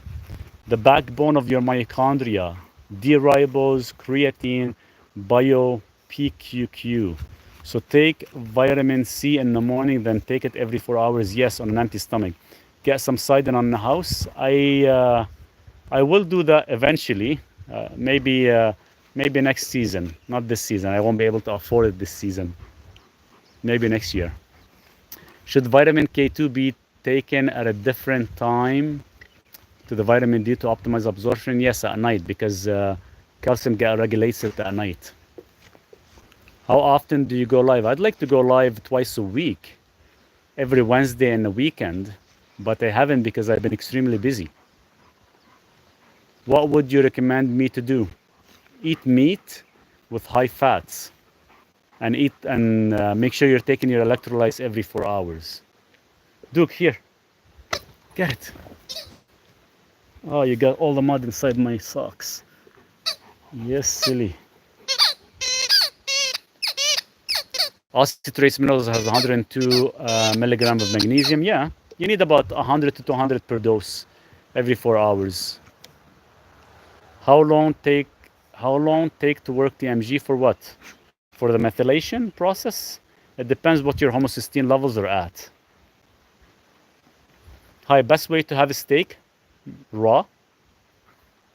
The backbone of your mitochondria, D-ribose, creatine, bio-PQQ. So take vitamin C in the morning, then take it every 4 hours. Yes, on an empty stomach. Get some cider on the house. I will do that eventually. Maybe next season, not this season. I won't be able to afford it this season. Maybe next year. Should vitamin K2 be taken at a different time to the vitamin D to optimize absorption? Yes, at night, because calcium regulates it at night. How often do you go live? I'd like to go live twice a week, every Wednesday and the weekend, but I haven't because I've been extremely busy. What would you recommend me to do? Eat meat with high fats, and make sure you're taking your electrolytes every 4 hours. Duke, here, get it. Oh, you got all the mud inside my socks. Yes, silly. Acid trace minerals has 102 milligrams of magnesium. Yeah, you need about 100 to 200 per dose every 4 hours. How long take to work the MG for what? For the methylation process? It depends what your homocysteine levels are at. Hi, best way to have a steak? Raw.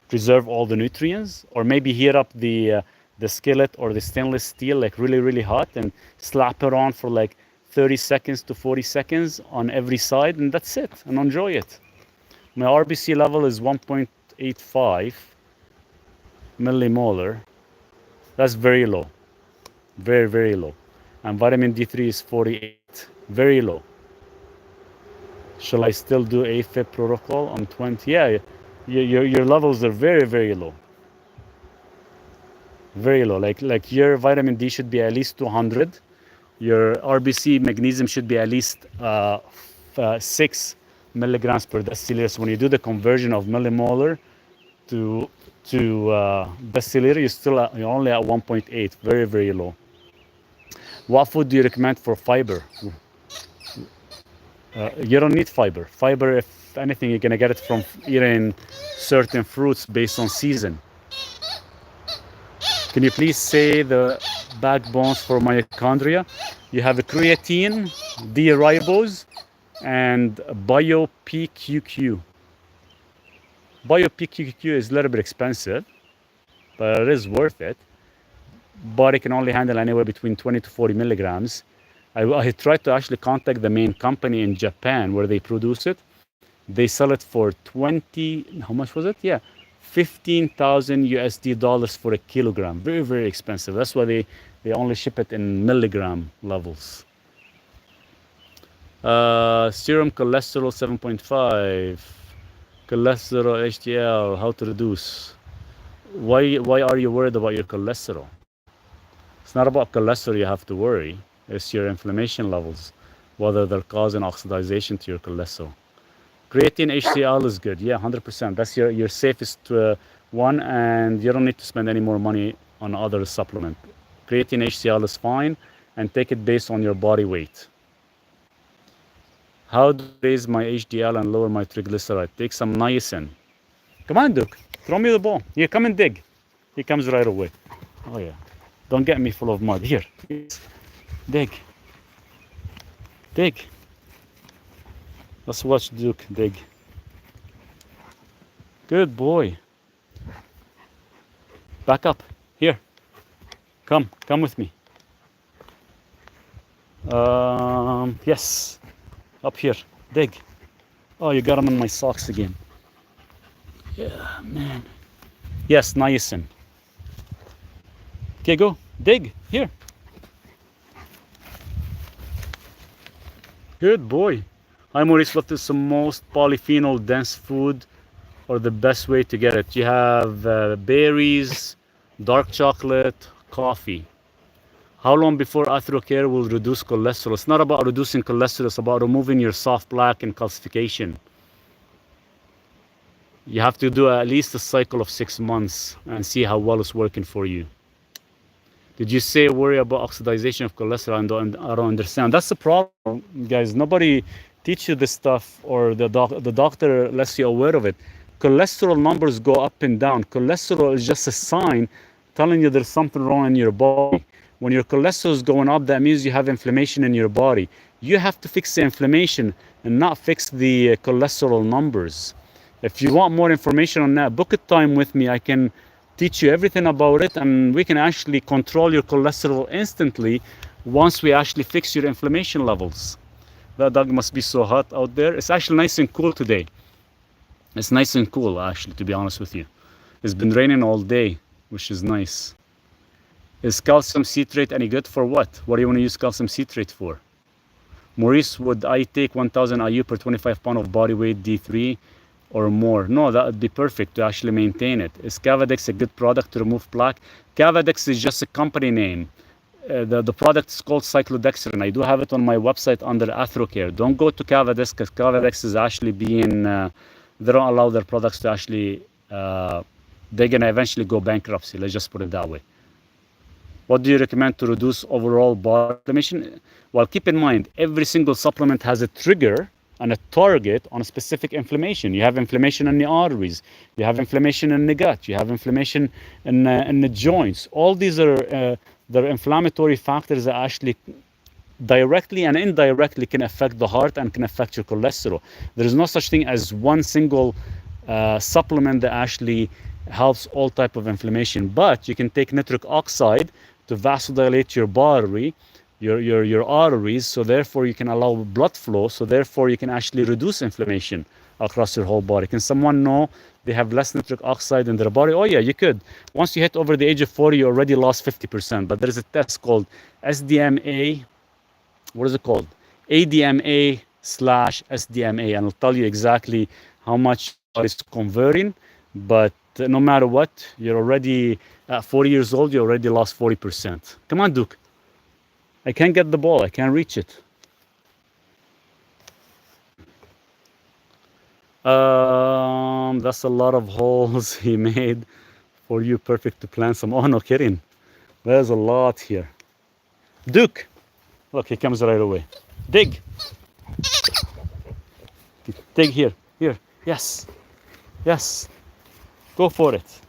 Preserve all the nutrients, or maybe heat up the skillet or the stainless steel like really, really hot and slap it on for like 30 seconds to 40 seconds on every side, and that's it, and enjoy it. My RBC level is 1.85. millimolar. That's very low. Very, very low. And vitamin D3 is 48. Very low. Shall I still do AFib protocol on 20? Yeah, your levels are very, very low. Very low. Like your vitamin D should be at least 200. Your RBC magnesium should be at least 6 milligrams per deciliter. So when you do the conversion of millimolar to deciliter, you're only at 1.8. Very, very low. What food do you recommend for fiber? You don't need fiber. Fiber, if anything, you're gonna get it from eating certain fruits based on season. Can you please say the backbones for mitochondria? You have a creatine, D-ribose, and bio-PQQ. Bio-PQQ is a little bit expensive, but it is worth it. But it can only handle anywhere between 20 to 40 milligrams. I tried to actually contact the main company in Japan where they produce it. They sell it for 20, how much was it? Yeah, 15,000 USD dollars for a kilogram. Very, very expensive. That's why they only ship it in milligram levels. Serum cholesterol 7.5. Cholesterol, HDL, how to reduce. Why are you worried about your cholesterol? It's not about cholesterol you have to worry. It's your inflammation levels, whether they're causing oxidation to your cholesterol. Creatine HCl is good. Yeah, 100%. That's your safest one, and you don't need to spend any more money on other supplement. Creatine HCl is fine, and take it based on your body weight. How to raise my HDL and lower my triglyceride? Take some niacin. Come on, Duke. Throw me the ball. Here, come and dig. He comes right away. Oh, yeah. Don't get me full of mud. Here. Dig. Dig. Let's watch Duke dig. Good boy. Back up. Here. Come with me. Yes. Up here. Dig. Oh, you got him in my socks again. Yeah, man. Yes, niacin. Okay, go. Dig. Here. Good boy. Hi Maurice, what is the most polyphenol dense food or the best way to get it? You have berries, dark chocolate, coffee. How long before atherocare will reduce cholesterol? It's not about reducing cholesterol, it's about removing your soft plaque and calcification. You have to do at least a cycle of 6 months and see how well it's working for you. Did you say worry about oxidation of cholesterol? I don't understand. That's the problem, guys. Nobody teach you this stuff, or the doctor lets you aware of it. Cholesterol numbers go up and down. Cholesterol is just a sign telling you there's something wrong in your body. When your cholesterol is going up, that means you have inflammation in your body. You have to fix the inflammation and not fix the cholesterol numbers. If you want more information on that, book a time with me. I can teach you everything about it, and we can actually control your cholesterol instantly once we actually fix your inflammation levels. That dog must be so hot out there. It's actually nice and cool today. It's nice and cool, actually, to be honest with you. It's been raining all day, which is nice. Is calcium citrate any good for what? What do you want to use calcium citrate for? Maurice, would I take 1,000 IU per 25 pound of body weight D3 or more? No, that would be perfect to actually maintain it. Is Cavadex a good product to remove plaque? Cavadex is just a company name. The product is called cyclodextrin. I do have it on my website under atherocare. Don't go to Cavadex, because Cavadex is actually being, they don't allow their products to actually, they're going to eventually go bankruptcy. Let's just put it that way. What do you recommend to reduce overall body inflammation? Well, keep in mind, every single supplement has a trigger and a target on a specific inflammation. You have inflammation in the arteries, you have inflammation in the gut, you have inflammation in the joints. All these are they're inflammatory factors that actually directly and indirectly can affect the heart and can affect your cholesterol. There is no such thing as one single supplement that actually helps all type of inflammation. But you can take nitric oxide to vasodilate your artery. your arteries, so therefore you can allow blood flow, so therefore you can actually reduce inflammation across your whole body. Can someone know they have less nitric oxide in their body? Oh yeah, you could. Once you hit over the age of 40, you already lost 50%. But there is a test called SDMA. What is it called? ADMA/SDMA, and I'll tell you exactly how much it's converting. But no matter what, you're already at 40 years old, you already lost 40%. Come on, Duke. I can't get the ball. I can't reach it. That's a lot of holes he made for you. Perfect to plant some. Oh, no kidding. There's a lot here. Duke. Look, he comes right away. Dig. Dig here. Here. Yes. Yes. Go for it.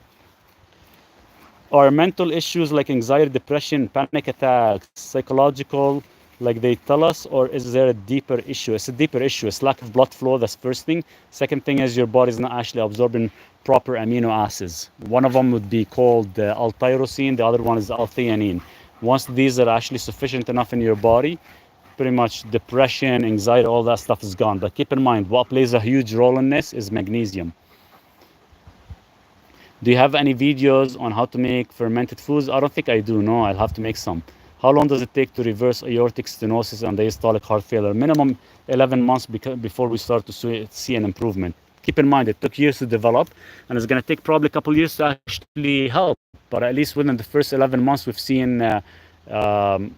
Are mental issues like anxiety, depression, panic attacks, psychological, like they tell us, or is there a deeper issue? It's a deeper issue. It's lack of blood flow. That's first thing. Second thing is your body is not actually absorbing proper amino acids. One of them would be called L-tyrosine. The other one is L-theanine. Once these are actually sufficient enough in your body, pretty much depression, anxiety, all that stuff is gone. But keep in mind, what plays a huge role in this is magnesium. Do you have any videos on how to make fermented foods? I don't think I do. No, I'll have to make some. How long does it take to reverse aortic stenosis and diastolic heart failure? Minimum 11 months before we start to see an improvement. Keep in mind, it took years to develop, and it's going to take probably a couple years to actually help. But at least within the first 11 months, we've seen aortic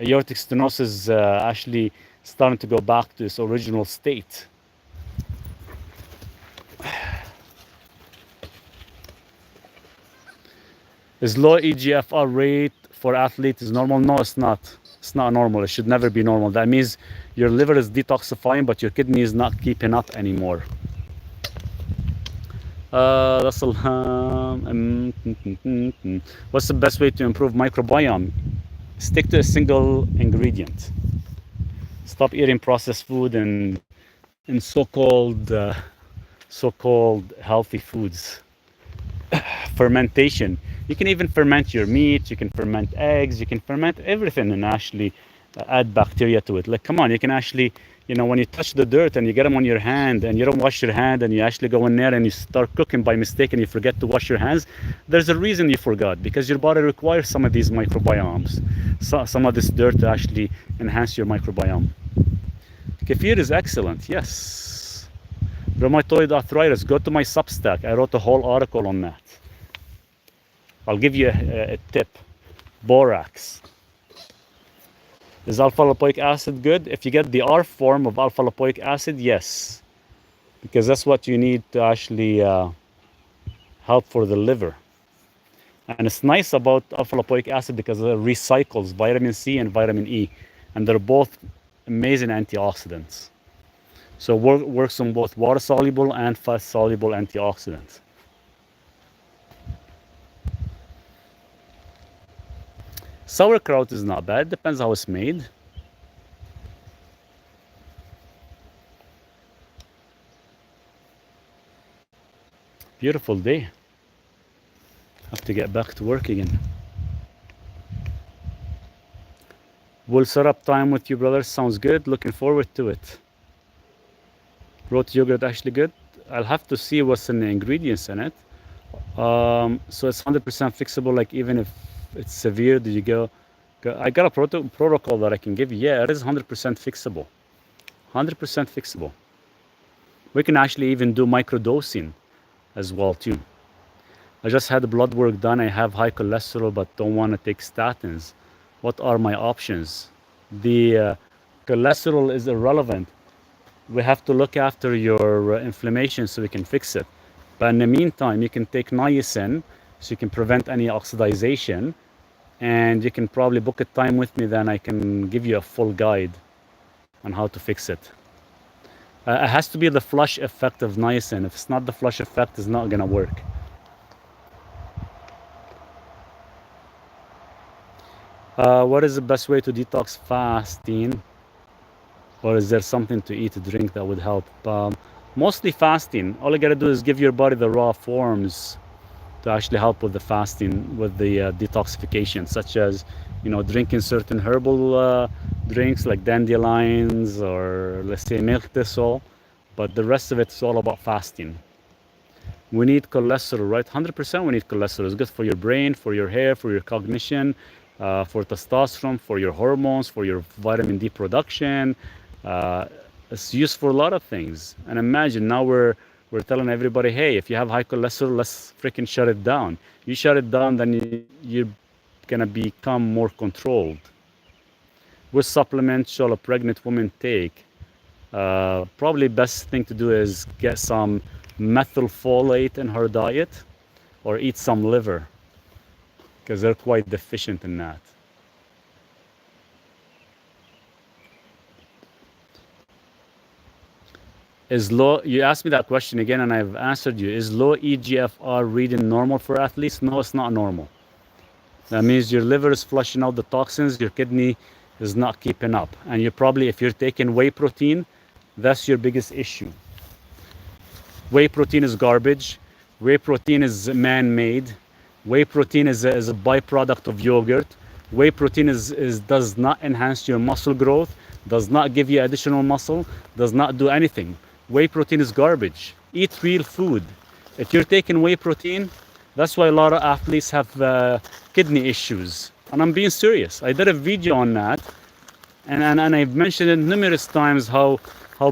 stenosis actually starting to go back to its original state. Is low EGFR rate for athletes is normal? No, it's not. It's not normal. It should never be normal. That means your liver is detoxifying, but your kidney is not keeping up anymore. That's a what's the best way to improve microbiome? Stick to a single ingredient. Stop eating processed food and so-called healthy foods. Fermentation. You can even ferment your meat, you can ferment eggs, you can ferment everything and actually add bacteria to it. Like, come on, you can actually, when you touch the dirt and you get them on your hand and you don't wash your hand and you actually go in there and you start cooking by mistake and you forget to wash your hands, there's a reason you forgot, because your body requires some of these microbiomes, some of this dirt to actually enhance your microbiome. Kefir is excellent, yes. Rheumatoid arthritis, go to my Substack. I wrote a whole article on that. I'll give you a tip. Borax. Is alpha-lipoic acid good? If you get the R form of alpha-lipoic acid, yes. Because that's what you need to actually help for the liver. And it's nice about alpha-lipoic acid because it recycles vitamin C and vitamin E. And they're both amazing antioxidants. So works on both water-soluble and fat-soluble antioxidants. Sauerkraut is not bad, depends how it's made. Beautiful day. Have to get back to work again. We'll set up time with you, brothers. Sounds good. Looking forward to it. Rot yogurt actually good. I'll have to see what's in the ingredients in it. So it's 100% fixable, like even if it's severe, do you go I got a protocol that I can give you. Yeah, it is 100% fixable. 100% fixable. We can actually even do microdosing as well too. I just had the blood work done. I have high cholesterol but don't want to take statins. What are my options? The cholesterol is irrelevant. We have to look after your inflammation so we can fix it. But in the meantime, you can take niacin so you can prevent any oxidization, and you can probably book a time with me, then I can give you a full guide on how to fix it. It has to be the flush effect of niacin. If it's not the flush effect, it's not gonna work. What is the best way to detox fasting? Or is there something to eat, to drink that would help? Mostly fasting. All you gotta do is give your body the raw forms to actually help with the fasting, with the detoxification, such as, you know, drinking certain herbal drinks like dandelions or, let's say, milk thistle. But the rest of it is all about fasting. We need cholesterol, right? 100% we need cholesterol. It's good for your brain, for your hair, for your cognition, for testosterone, for your hormones, for your vitamin D production. It's used for a lot of things. And imagine now we're telling everybody, hey, if you have high cholesterol, let's freaking shut it down. You shut it down, then you're gonna become more controlled. What supplement shall a pregnant woman take? Probably best thing to do is get some methylfolate in her diet, or eat some liver, because they're quite deficient in that. Is low, you asked me that question again and I've answered you. Is low EGFR reading normal for athletes? No, it's not normal. That means your liver is flushing out the toxins, your kidney is not keeping up. And you probably, if you're taking whey protein, that's your biggest issue. Whey protein is garbage. Whey protein is man-made. Whey protein is a byproduct of yogurt. Whey protein does not enhance your muscle growth, does not give you additional muscle, does not do anything. Whey protein is garbage. Eat real food. If you're taking whey protein, that's why a lot of athletes have kidney issues. And I'm being serious. I did a video on that, and I've mentioned it numerous times how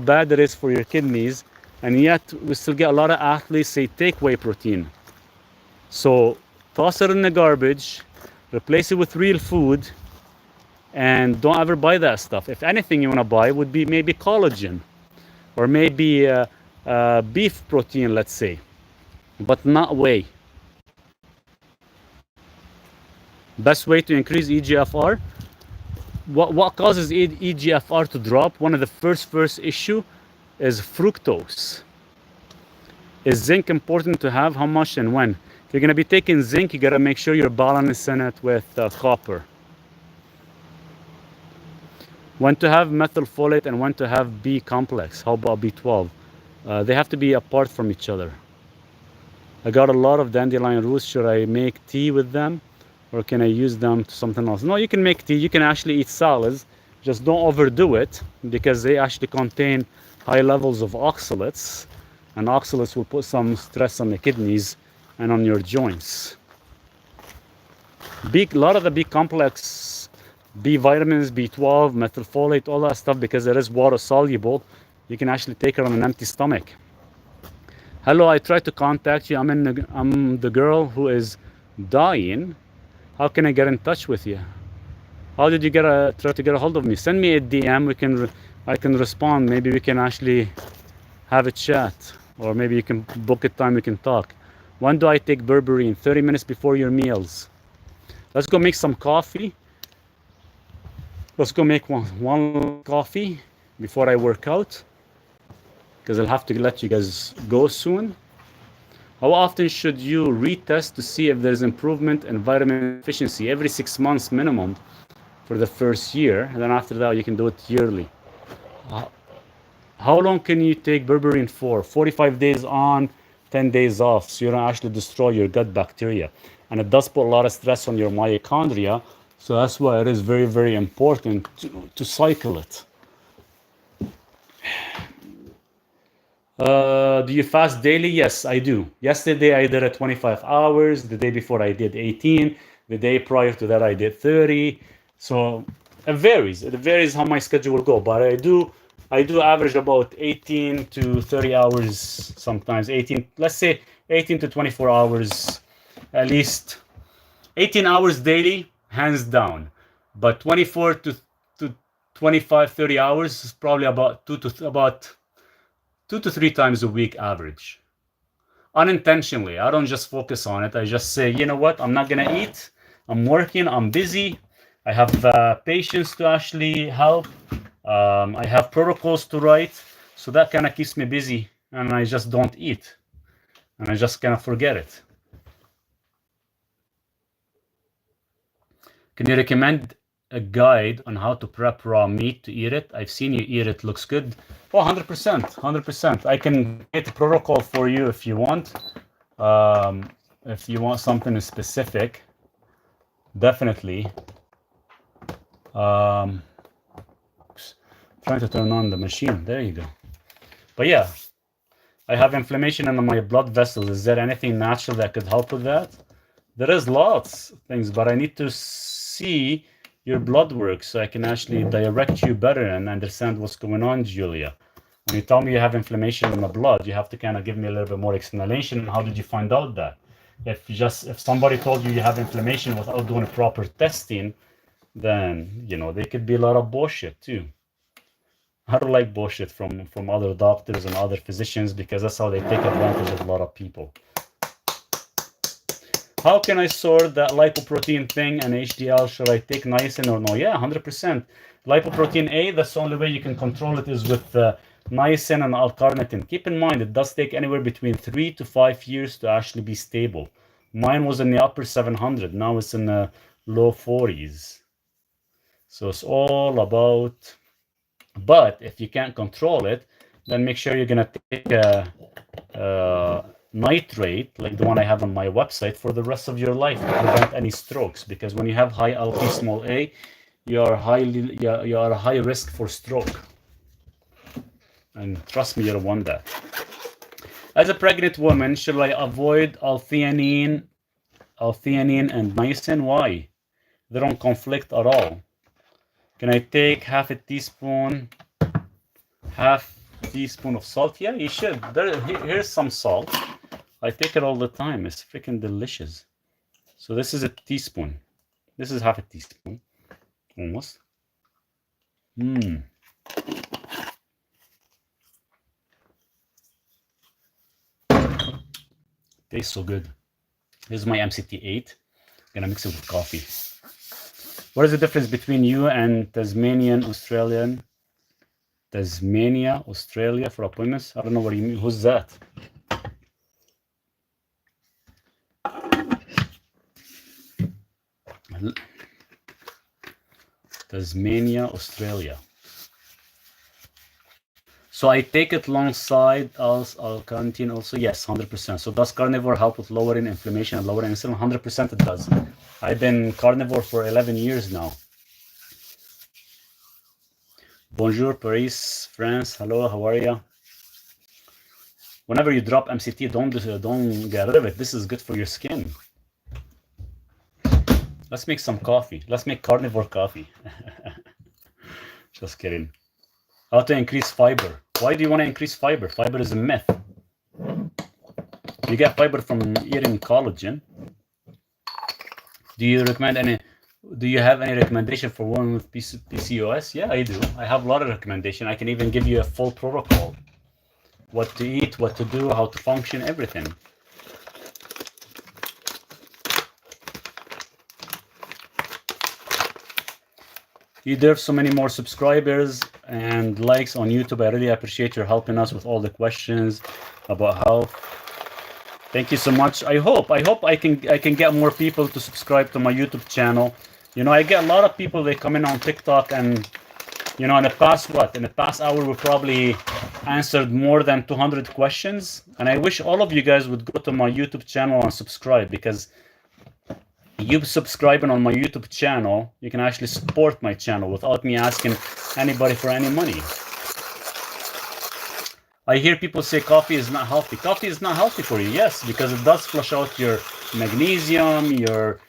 bad it is for your kidneys, and yet we still get a lot of athletes say take whey protein. So toss it in the garbage, replace it with real food, and don't ever buy that stuff. If anything you want to buy would be maybe collagen, or maybe beef protein, let's say, but not whey. Best way to increase EGFR? What causes EGFR to drop? One of the first issue is fructose. Is zinc important to have? How much and when? If you're going to be taking zinc, you got to make sure you're balancing it with copper. When to have methylfolate and when to have B complex. How about B12? They have to be apart from each other. I got a lot of dandelion roots. Should I make tea with them, or can I use them to something else? No, you can make tea. You can actually eat salads. Just don't overdo it, because they actually contain high levels of oxalates, and oxalates will put some stress on the kidneys and on your joints. A lot of the B complex, B vitamins, B12, methylfolate, all that stuff, because it is water soluble, you can actually take it on an empty stomach. Hello, I tried to contact you. I'm the girl who is dying. How can I get in touch with you? How did you try to get a hold of me? Send me a DM. I can respond. Maybe we can actually have a chat, or maybe you can book a time we can talk. When do I take berberine? 30 minutes before your meals. Let's go make some coffee. Let's go make one coffee before I work out, because I'll have to let you guys go soon. How often should you retest to see if there's improvement in vitamin efficiency? Every 6 months minimum for the first year, and then after that you can do it yearly. How long can you take berberine for? 45 days on, 10 days off, so you don't actually destroy your gut bacteria. And it does put a lot of stress on your mitochondria, so that's why it is very, very important to cycle it. Do you fast daily? Yes, I do. Yesterday I did 25 hours. The day before I did 18. The day prior to that I did 30. So it varies. It varies how my schedule will go. But I do average about 18 to 30 hours sometimes. Let's say 18 to 24 hours, at least 18 hours daily, hands down. But 24 to 25, 30 hours is probably about 2 to 3 times a week average. Unintentionally, I don't just focus on it. I just say, you know what, I'm not gonna eat. I'm working, I'm busy. I have patients to actually help. I have protocols to write. So that kind of keeps me busy, and I just don't eat. And I just kind of forget it. Can you recommend a guide on how to prep raw meat to eat it? I've seen you eat it, looks good. Oh, 100%, 100%. I can get the protocol for you if you want. if you want something specific, definitely. Trying to turn on the machine. There you go. But yeah, I have inflammation in my blood vessels. Is there anything natural that could help with that? There is lots of things, but I need to see your blood work so I can actually direct you better and understand what's going on, Julia. When you tell me you have inflammation in the blood, you have to kind of give me a little bit more explanation. How did you find out that? If somebody told you have inflammation without doing a proper testing, then they could be a lot of bullshit too. I don't like bullshit from other doctors and other physicians, because that's how they take advantage of a lot of people. How can I sort that lipoprotein thing and HDL? Should I take niacin or no? Yeah, 100%. Lipoprotein A, that's the only way you can control it is with niacin and L-carnitine. Keep in mind, it does take anywhere between 3 to 5 years to actually be stable. Mine was in the upper 700. Now it's in the low 40s. So it's all about... But if you can't control it, then make sure you're going to take a nitrate, like the one I have on my website, for the rest of your life to prevent any strokes. Because when you have high LP small a, you are a high risk for stroke. And trust me, you don't want that. As a pregnant woman, should I avoid L-theanine and niacin? Why? They don't conflict at all. Can I take half teaspoon of salt? Yeah, you should. Here's some salt. I take it all the time. It's freaking delicious. So this is a teaspoon. This is half a teaspoon, almost. Tastes so good. This is my MCT8. Gonna mix it with coffee. What is the difference between you and Tasmania, Australia for appointments? I don't know what you mean. Who's that? Tasmania, Australia. So I take it alongside L-carnitine also? Yes, 100%. So does carnivore help with lowering inflammation and lowering insulin? 100% it does. I've been carnivore for 11 years now. Bonjour, Paris, France. Hello, how are you? Whenever you drop MCT, don't get rid of it. This is good for your skin. Let's make some coffee. Let's make carnivore coffee. Just kidding. How to increase fiber? Why do you want to increase fiber? Fiber is a myth. You get fiber from eating collagen. Do you have any recommendation for women with PCOS? Yeah, I do. I have a lot of recommendation. I can even give you a full protocol. What to eat, what to do, how to function, everything. You deserve so many more subscribers and likes on YouTube. I really appreciate your helping us with all the questions about health. Thank you so much. I hope I can get more people to subscribe to my YouTube channel. I get a lot of people, they come in on TikTok, and in the past hour we probably answered more than 200 questions, and I wish all of you guys would go to my YouTube channel and subscribe, because you subscribing on my YouTube channel, you can actually support my channel without me asking anybody for any money. I hear people say coffee is not healthy. Coffee is not healthy for you, yes, because it does flush out your magnesium, your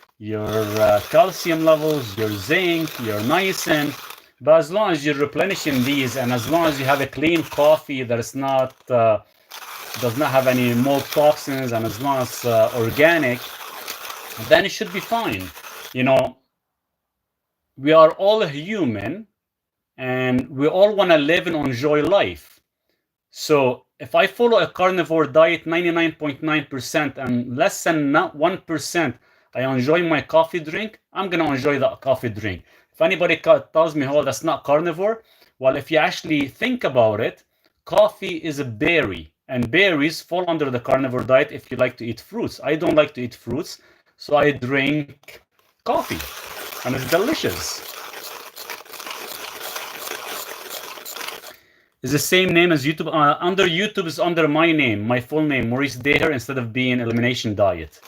calcium levels, your zinc, your niacin. But as long as you're replenishing these, and as long as you have a clean coffee that is not does not have any mold toxins, and as long as organic, then it should be fine. We are all human, and we all want to live and enjoy life. So if I follow a carnivore diet 99.9% and less than 1% I enjoy my coffee drink, I'm going to enjoy that coffee drink. If anybody tells me, oh, that's not carnivore, well, if you actually think about it, coffee is a berry, and berries fall under the carnivore diet if you like to eat fruits. I don't like to eat fruits, so I drink coffee, and it's delicious. It's the same name as YouTube. Under YouTube is under my name, my full name, Maurice Daher, instead of being Elimination Diet.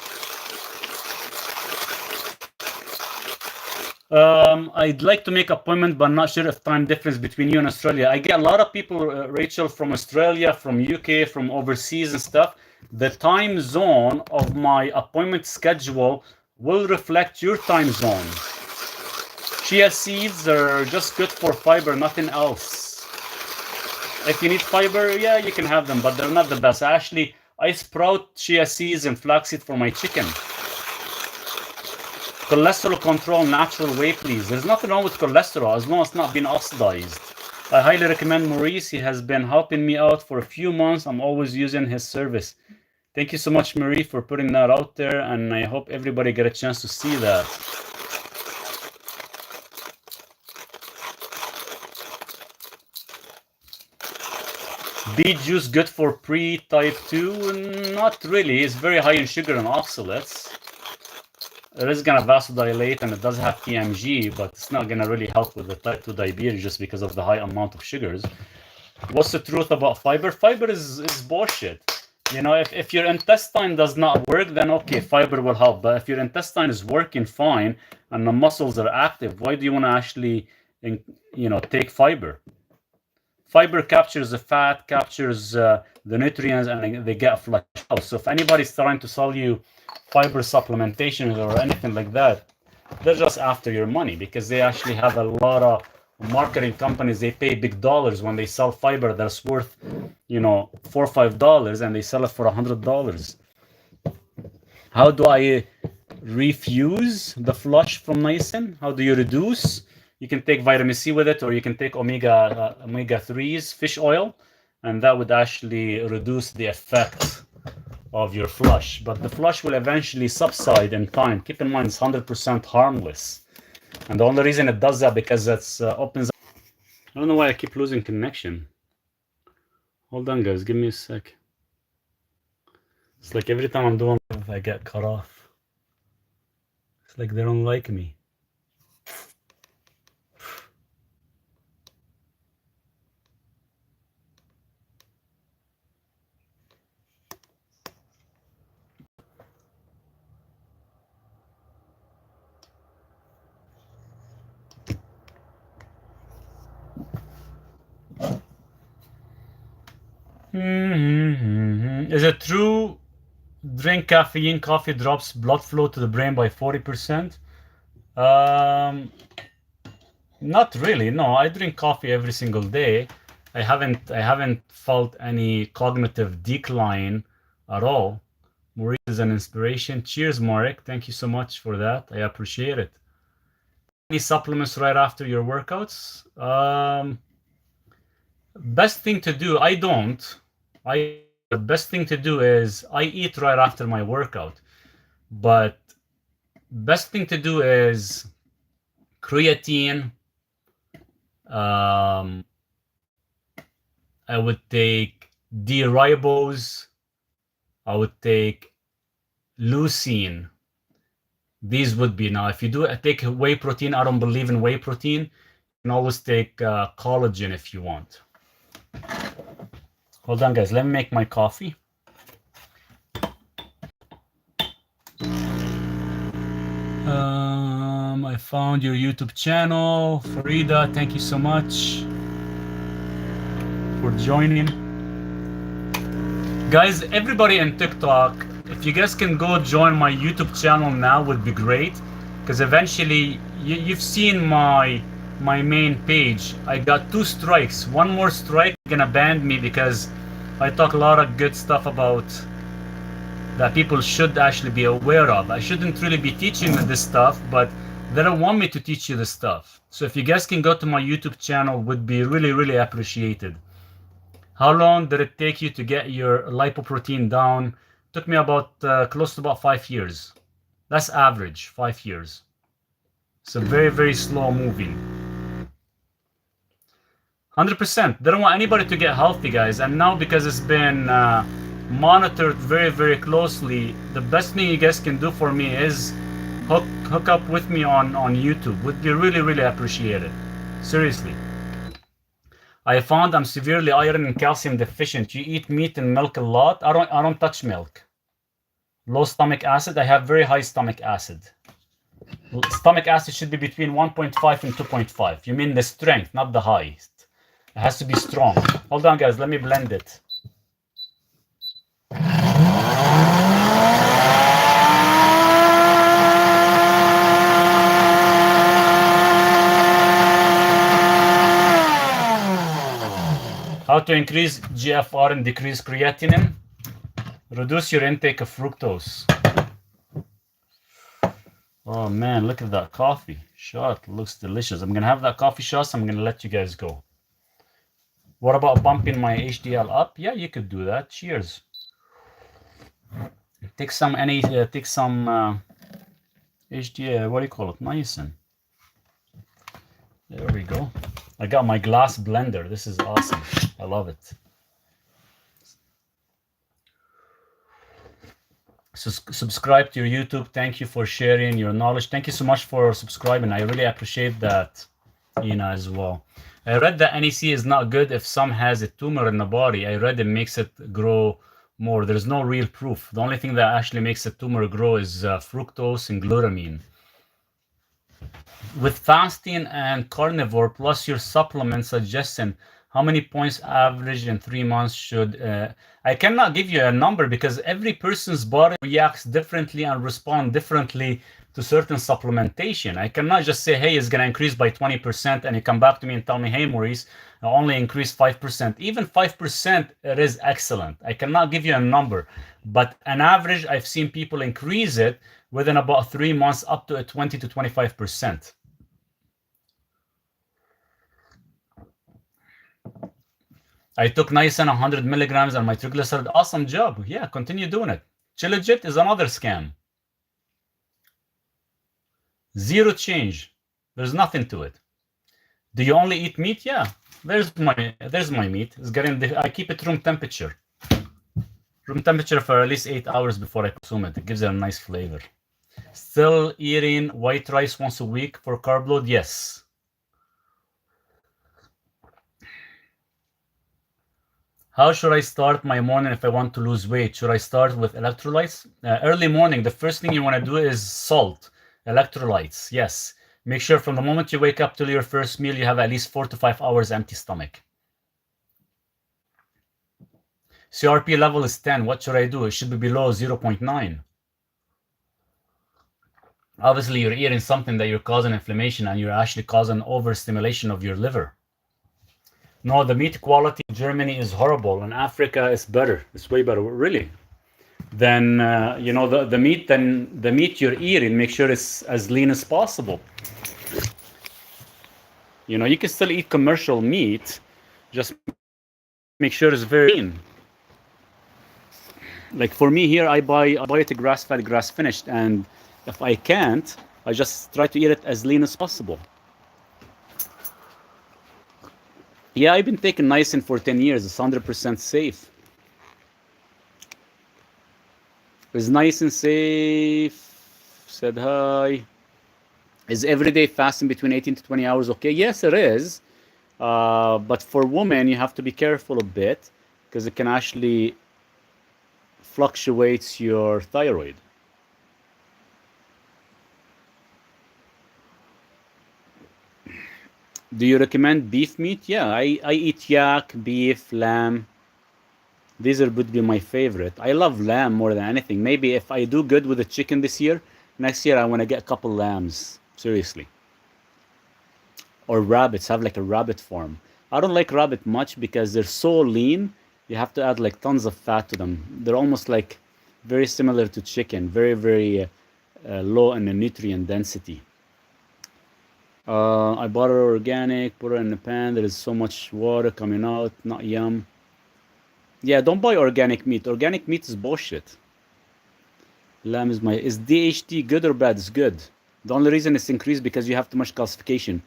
I'd like to make appointment, but I'm not sure if time difference between you and Australia. I get a lot of people, Rachel, from Australia, from UK, from overseas and stuff. The time zone of my appointment schedule will reflect your time zone. Chia seeds are just good for fiber, nothing else. If you need fiber, yeah, you can have them, but they're not the best. Actually, I sprout chia seeds and flaxseed for my chicken. Cholesterol control, natural way, please. There's nothing wrong with cholesterol as long as it's not being oxidized. I highly recommend Maurice. He has been helping me out for a few months. I'm always using his service. Thank you so much, Marie, for putting that out there, and I hope everybody get a chance to see that. Beet juice good for pre-type 2? Not really. It's very high in sugar and oxalates. It is going to vasodilate and it does have TMG, but it's not going to really help with the type 2 diabetes just because of the high amount of sugars. What's the truth about fiber? Fiber is bullshit. You know, if your intestine does not work, then okay, fiber will help. But if your intestine is working fine and the muscles are active, why do you want to actually, take fiber? Fiber captures the fat, captures the nutrients, and they get flushed out. So if anybody's trying to sell you fiber supplementation or anything like that, they're just after your money, because they actually have a lot of marketing companies. They pay big dollars when they sell fiber that's worth, $4 or $5, and they sell it for $100. How do I refuse the flush from niacin? How do you reduce? You can take vitamin C with it, or you can take omega 3s, fish oil, and that would actually reduce the effect of your flush. But the flush will eventually subside in time. Keep in mind, it's 100% harmless. And the only reason it does that because it opens up. I don't know why I keep losing connection. Hold on, guys. Give me a sec. It's like every time I'm doing it, I get cut off. It's like they don't like me. Is it true drink caffeine, coffee drops blood flow to the brain by 40%? Not really. No, I drink coffee every single day. I haven't felt any cognitive decline at all. Maurice is an inspiration. Cheers, Marek. Thank you so much for that. I appreciate it. Any supplements right after your workouts? Best thing to do, I don't. The best thing to do is I eat right after my workout. But best thing to do is creatine. I would take D-ribose. I would take leucine. These would be, now if you do take whey protein, I don't believe in whey protein. You can always take collagen if you want. Hold on, guys. Let me make my coffee. I found your YouTube channel. Farida, thank you so much for joining. Guys, everybody in TikTok, if you guys can go join my YouTube channel now, would be great. Because eventually, you've seen my main page. I got 2 strikes. One more strike, they're gonna ban me because I talk a lot of good stuff about that people should actually be aware of. I shouldn't really be teaching you this stuff, but they don't want me to teach you this stuff. So if you guys can go to my YouTube channel, would be really, really appreciated. How long did it take you to get your lipoprotein down? Took me about close to about 5 years. That's average, 5 years. It's a very, very slow moving. 100%. They don't want anybody to get healthy, guys. And now, because it's been monitored very, very closely, the best thing you guys can do for me is hook up with me on YouTube. Would be really, really appreciated. Seriously. I found I'm severely iron and calcium deficient. You eat meat and milk a lot. I don't touch milk. Low stomach acid. I have very high stomach acid. Stomach acid should be between 1.5 and 2.5. You mean the strength, not the height. It has to be strong. Hold on, guys. Let me blend it. How to increase GFR and decrease creatinine? Reduce your intake of fructose. Oh man, look at that coffee shot. Looks delicious. I'm gonna have that coffee shot, so I'm gonna let you guys go. What about bumping my HDL up? Yeah, you could do that. Cheers. Take some HDL, what do you call it? Niacin. There we go. I got my glass blender. This is awesome. I love it. So subscribe to your YouTube. Thank you for sharing your knowledge. Thank you so much for subscribing. I really appreciate that, Ina, as well. I read that NEC is not good if some has a tumor in the body. I read it makes it grow more. There's no real proof. The only thing that actually makes a tumor grow is fructose and glutamine. With fasting and carnivore plus your supplement suggestion, how many points average in 3 months should I cannot give you a number because every person's body reacts differently and respond differently to certain supplementation. I cannot just say, hey, it's going to increase by 20%, and you come back to me and tell me, hey, Maurice, I only increased 5%. Even 5%, it is excellent. I cannot give you a number, but an average, I've seen people increase it within about 3 months up to a 20 to 25%. I took niacin 100 milligrams and my triglyceride. Awesome job. Yeah, continue doing it. Chilajit is another scam. Zero change. There's nothing to it. Do you only eat meat? Yeah. There's my meat. It's getting. I keep it room temperature. Room temperature for at least 8 hours before I consume it. It gives it a nice flavor. Still eating white rice once a week for carb load? Yes. How should I start my morning if I want to lose weight? Should I start with electrolytes? Early morning, the first thing you want to do is salt, electrolytes. Yes. Make sure from the moment you wake up till your first meal, you have at least 4 to 5 hours empty stomach. CRP level is 10. What should I do? It should be below 0.9. Obviously, you're eating something that you're causing inflammation and you're actually causing overstimulation of your liver. No, the meat quality in Germany is horrible. In Africa, it's better. It's way better, really. Then the meat you're eating, make sure it's as lean as possible. You can still eat commercial meat, just make sure it's very lean. Like for me here, I buy it grass-fed, grass-finished, and if I can't, I just try to eat it as lean as possible. Yeah, I've been taking niacin for 10 years. It's 100% safe. Is niacin safe? Said hi. Is everyday fasting between 18 to 20 hours okay? Yes, it is. But for women, you have to be careful a bit because it can actually fluctuate your thyroid. Do you recommend beef meat? Yeah, I eat yak, beef, lamb. These would be my favorite. I love lamb more than anything. Maybe if I do good with the chicken this year, next year I want to get a couple lambs. Seriously. Or rabbits. Have like a rabbit farm. I don't like rabbit much because they're so lean. You have to add like tons of fat to them. They're almost like very similar to chicken. Very, very low in the nutrient density. I bought it organic, put it in the pan. There is so much water coming out, not yum. Yeah, don't buy organic meat. Organic meat is bullshit. Lamb is DHT good or bad? It's good. The only reason it's increased because you have too much calcification.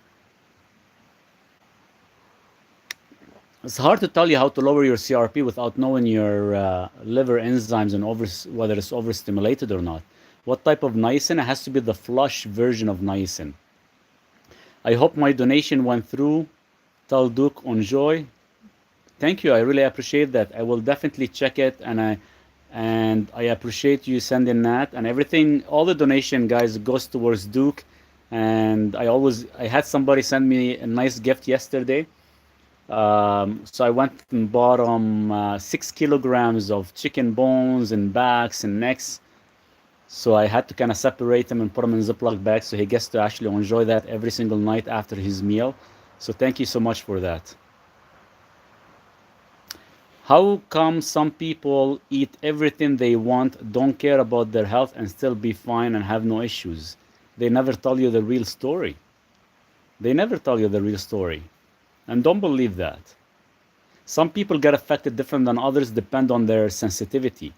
It's hard to tell you how to lower your CRP without knowing your liver enzymes and whether it's overstimulated or not. What type of niacin? It has to be the flush version of niacin. I hope my donation went through. Tell Duke enjoy. Thank you. I really appreciate that. I will definitely check it, and I appreciate you sending that and everything. All the donation, guys, goes towards Duke. And I had somebody send me a nice gift yesterday. So I went and bought 6 kilograms of chicken bones and backs and necks. So I had to kind of separate them and put them in Ziploc bags so he gets to actually enjoy that every single night after his meal. So thank you so much for that. How come some people eat everything they want, don't care about their health, and still be fine and have no issues? They never tell you the real story. They never tell you the real story. And don't believe that. Some people get affected different than others, depend on their sensitivity.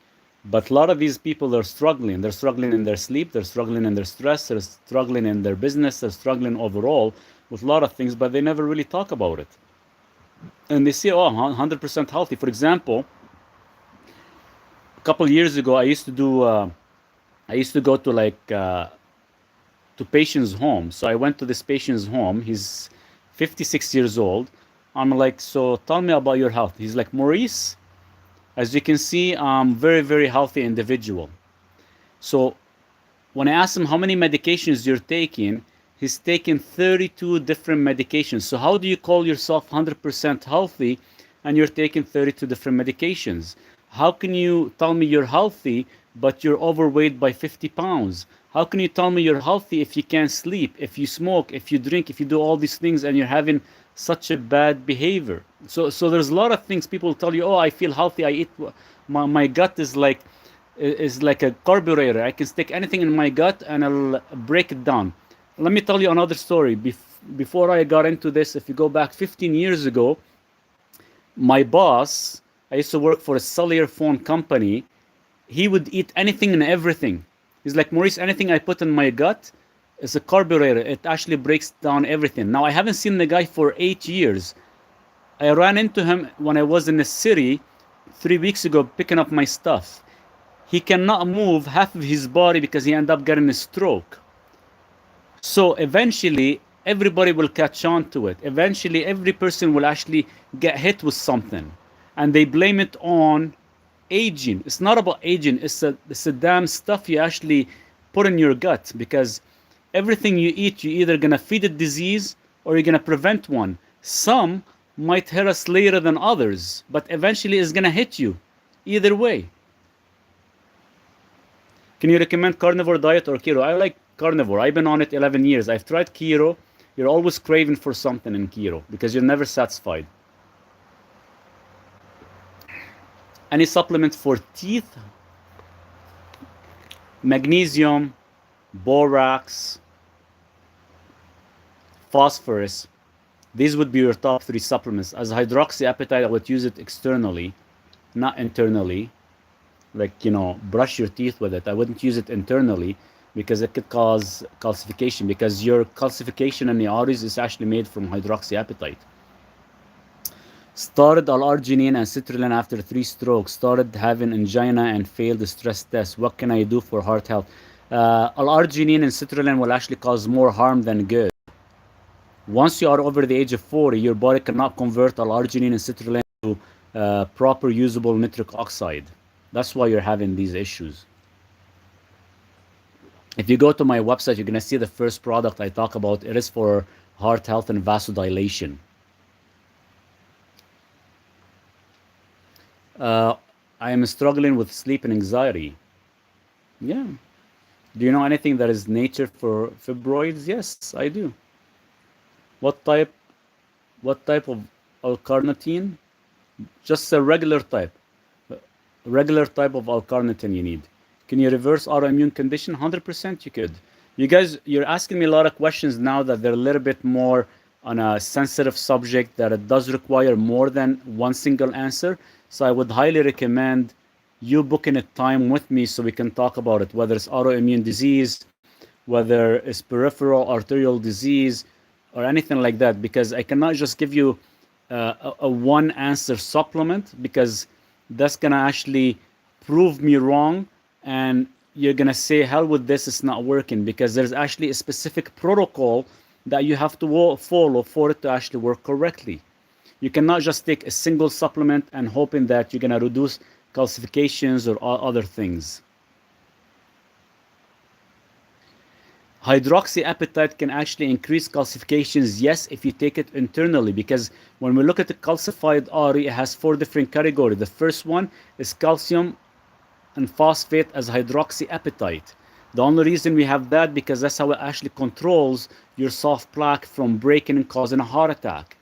But a lot of these people are struggling. They're struggling in their sleep, they're struggling in their stress, they're struggling in their business, they're struggling overall with a lot of things, but they never really talk about it. And they say, oh, 100% healthy. For example, a couple of years ago, I used to go to patient's home. So I went to this patient's home. He's 56 years old. I'm like, so tell me about your health. He's like, Maurice, as you can see, I'm very, very healthy individual. So when I asked him how many medications you're taking, he's taking 32 different medications. So how do you call yourself 100% healthy and you're taking 32 different medications? How can you tell me you're healthy, but you're overweight by 50 pounds? How can you tell me you're healthy if you can't sleep, if you smoke, if you drink, if you do all these things and you're having such a bad behavior? So there's a lot of things people tell you, oh, I feel healthy, I eat, my gut is like a carburetor. I can stick anything in my gut and I'll break it down. Let me tell you another story. Before I got into this, if you go back 15 years ago, my boss, I used to work for a cellular phone company. He would eat anything and everything. He's like, Maurice, anything I put in my gut is a carburetor. It actually breaks down everything. Now, I haven't seen the guy for 8 years. I ran into him when I was in the city 3 weeks ago picking up my stuff. He cannot move half of his body because he ended up getting a stroke. So eventually, everybody will catch on to it. Eventually, every person will actually get hit with something. And they blame it on aging. It's not about aging. It's a damn stuff you actually put in your gut, because everything you eat, you're either going to feed a disease or you're going to prevent one. Some might hit us later than others, but eventually it's going to hit you. Either way. Can you recommend carnivore diet or keto? I like carnivore. I've been on it 11 years. I've tried keto. You're always craving for something in keto because you're never satisfied. Any supplements for teeth? Magnesium, borax, phosphorus. These would be your top 3 supplements. As hydroxyapatite, I would use it externally, not internally. Like, brush your teeth with it. I wouldn't use it internally because it could cause calcification, because your calcification in the arteries is actually made from hydroxyapatite. Started L-arginine and citrulline after 3 strokes. Started having angina and failed the stress test. What can I do for heart health? L-arginine and citrulline will actually cause more harm than good. Once you are over the age of 40, your body cannot convert L-arginine and citrulline to proper usable nitric oxide. That's why you're having these issues. If you go to my website, you're going to see the first product I talk about. It is for heart health and vasodilation. I am struggling with sleep and anxiety. Yeah. Do you know anything that is nature for fibroids? Yes, I do. What type of L-carnitine? Just a regular type. Regular type of L-carnitine you need. Can you reverse autoimmune condition? 100% you could. You guys, you're asking me a lot of questions now that they're a little bit more on a sensitive subject, that it does require more than one single answer. So I would highly recommend you booking a time with me so we can talk about it, whether it's autoimmune disease, whether it's peripheral arterial disease, or anything like that, because I cannot just give you a one answer supplement, because that's going to actually prove me wrong, and you're going to say, hell with this, it's not working, because there's actually a specific protocol that you have to follow for it to actually work correctly. You cannot just take a single supplement and hoping that you're going to reduce calcifications or other things. Hydroxyapatite can actually increase calcifications, yes, if you take it internally, because when we look at the calcified artery, it has 4 different categories. The first one is calcium and phosphate as hydroxyapatite. The only reason we have that because that's how it actually controls your soft plaque from breaking and causing a heart attack.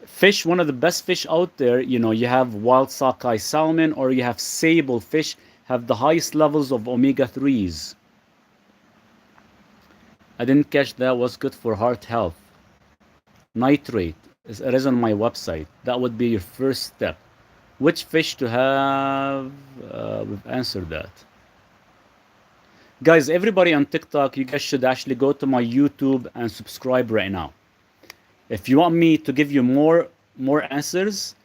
Fish, one of the best fish out there, you have wild sockeye salmon or you have sable fish, have the highest levels of omega-3s. I didn't catch that. Was good for heart health. Nitrate, it is on my website. That would be your first step. Which fish to have? We've answered that. Guys, everybody on TikTok, you guys should actually go to my YouTube and subscribe right now. If you want me to give you more answers,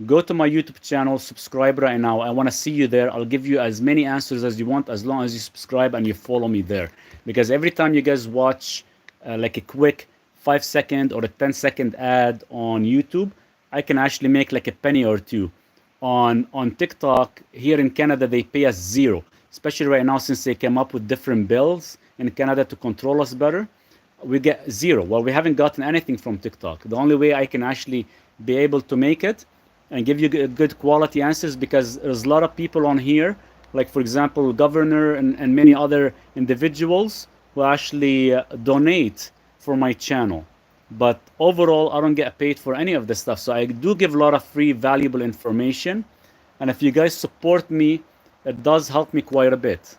go to my YouTube channel, subscribe right now. I want to see you there. I'll give you as many answers as you want as long as you subscribe and you follow me there. Because every time you guys watch like a quick 5-second or a 10-second ad on YouTube, I can actually make like a penny or two. On TikTok, here in Canada, they pay us zero. Especially right now since they came up with different bills in Canada to control us better. We get zero. Well, we haven't gotten anything from TikTok. The only way I can actually be able to make it and give you good quality answers, because there's a lot of people on here, like for example, Governor and many other individuals who actually donate for my channel. But overall, I don't get paid for any of this stuff. So I do give a lot of free, valuable information. And if you guys support me, it does help me quite a bit.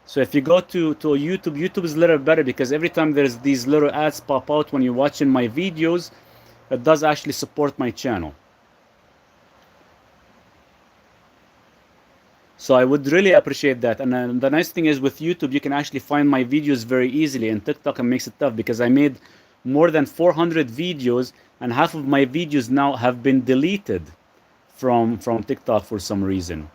So if you go to YouTube, YouTube is a little better because every time there's these little ads pop out when you're watching my videos, it does actually support my channel. So I would really appreciate that. And the nice thing is with YouTube, you can actually find my videos very easily. And TikTok makes it tough because I made more than 400 videos and half of my videos now have been deleted from TikTok for some reason.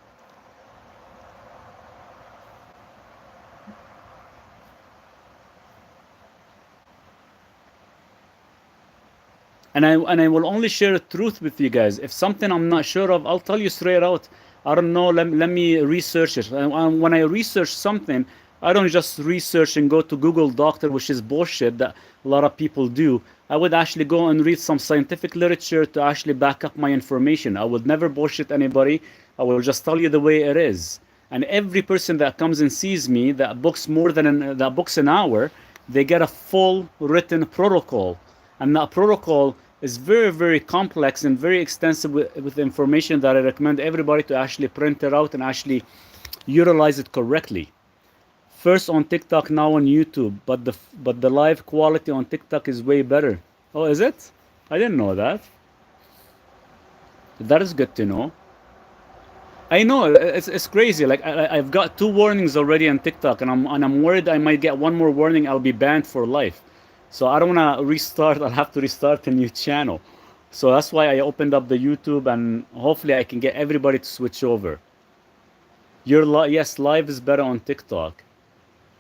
And I will only share the truth with you guys. If something I'm not sure of, I'll tell you straight out. I don't know, let me research it. And when I research something, I don't just research and go to Google Doctor, which is bullshit that a lot of people do. I would actually go and read some scientific literature to actually back up my information. I would never bullshit anybody. I will just tell you the way it is. And every person that comes and sees me that books an hour, they get a full written protocol. And that protocol is very, very complex and very extensive with information that I recommend everybody to actually print it out and actually utilize it correctly. First on TikTok, now on YouTube, but the live quality on TikTok is way better. Oh, is it? I didn't know that. That is good to know. I know it's crazy. Like I've got 2 warnings already on TikTok, and I'm worried I might get one more warning. I'll be banned for life. So I don't want to restart. I'll have to restart a new channel. So that's why I opened up the YouTube, and hopefully I can get everybody to switch over. Yes, live is better on TikTok.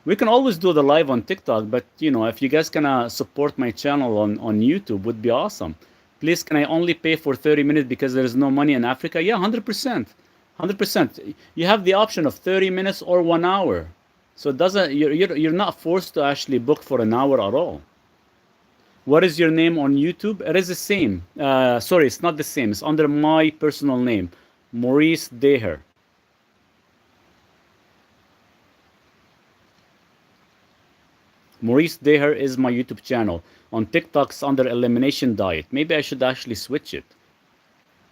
We can always do the live on TikTok, but if you guys can support my channel on YouTube, would be awesome. Please, can I only pay for 30 minutes because there is no money in Africa? Yeah, 100%. 100%. You have the option of 30 minutes or 1 hour. So it doesn't, you're not forced to actually book for an hour at all. What is your name on YouTube? It is the same. Sorry, it's not the same. It's under my personal name, Maurice Deher. Maurice Deher is my YouTube channel. On TikTok, it's under Elimination Diet. Maybe I should actually switch it.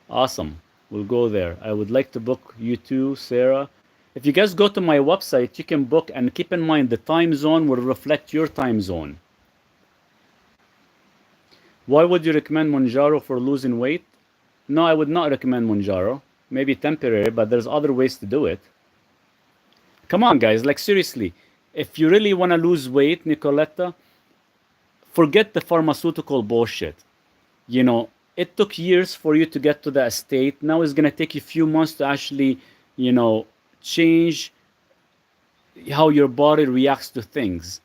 Awesome. We'll go there. I would like to book you too, Sarah. If you guys go to my website, you can book, and keep in mind the time zone will reflect your time zone. Why would you recommend Mounjaro for losing weight? No, I would not recommend Mounjaro. Maybe temporary, but there's other ways to do it. Come on, guys. Like, seriously. If you really want to lose weight, Nicoletta, forget the pharmaceutical bullshit. It took years for you to get to that state. Now it's going to take you a few months to actually, change how your body reacts to things.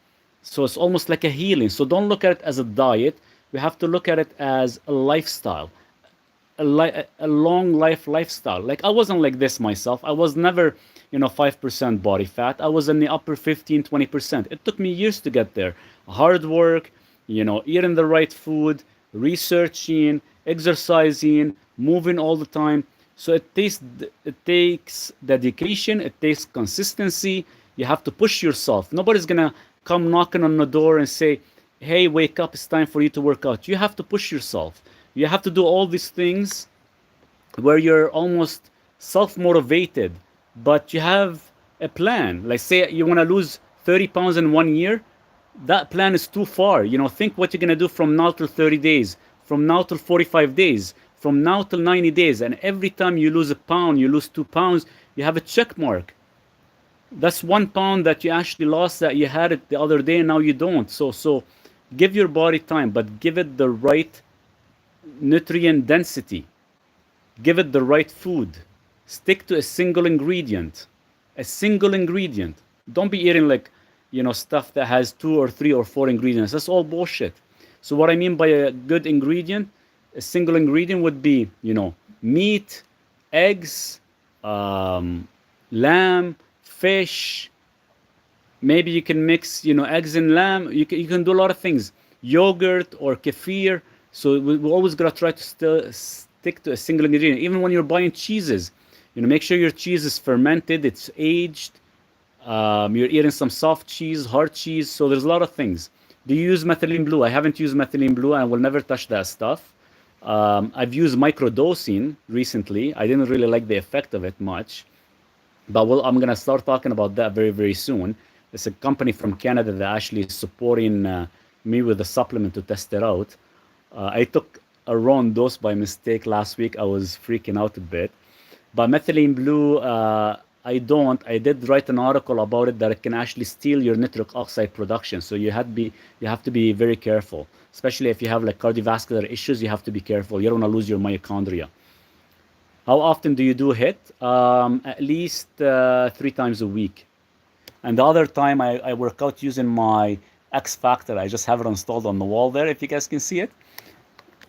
So it's almost like a healing. So don't look at it as a diet. We have to look at it as a lifestyle, a long lifestyle. Like I wasn't like this myself. I was never, 5% body fat. I was in the upper 15, 20%. It took me years to get there. Hard work, eating the right food, researching, exercising, moving all the time. So it takes dedication, it takes consistency. You have to push yourself. Nobody's gonna come knocking on the door and say, hey, wake up, it's time for you to work out. You have to push yourself. You have to do all these things where you're almost self-motivated, but you have a plan. Like say you want to lose 30 pounds in 1 year, that plan is too far. Think what you're going to do from now till 30 days, from now till 45 days, from now till 90 days. And every time you lose a pound, you lose 2 pounds, you have a check mark. That's 1 pound that you actually lost that you had it the other day and now you don't. So give your body time, but give it the right nutrient density. Give it the right food. Stick to a single ingredient. A single ingredient. Don't be eating like, stuff that has 2 or 3 or 4 ingredients. That's all bullshit. So what I mean by a good ingredient, a single ingredient would be, meat, eggs, lamb, fish. Maybe you can mix, eggs and lamb. You can do a lot of things. Yogurt or kefir. So we always gotta try to stick to a single ingredient. Even when you're buying cheeses, make sure your cheese is fermented, it's aged. You're eating some soft cheese, hard cheese. So there's a lot of things. Do you use methylene blue? I haven't used methylene blue and will never touch that stuff. I've used microdosing recently. I didn't really like the effect of it much. But I'm going to start talking about that very, very soon. It's a company from Canada that actually is supporting me with a supplement to test it out. I took a wrong dose by mistake last week. I was freaking out a bit. But methylene blue, I did write an article about it that it can actually steal your nitric oxide production. So you have to be very careful, especially if you have like cardiovascular issues. You have to be careful. You don't want to lose your mitochondria. How often do you do HIIT? At least 3 times a week. And the other time I work out using my X Factor. I just have it installed on the wall there, if you guys can see it.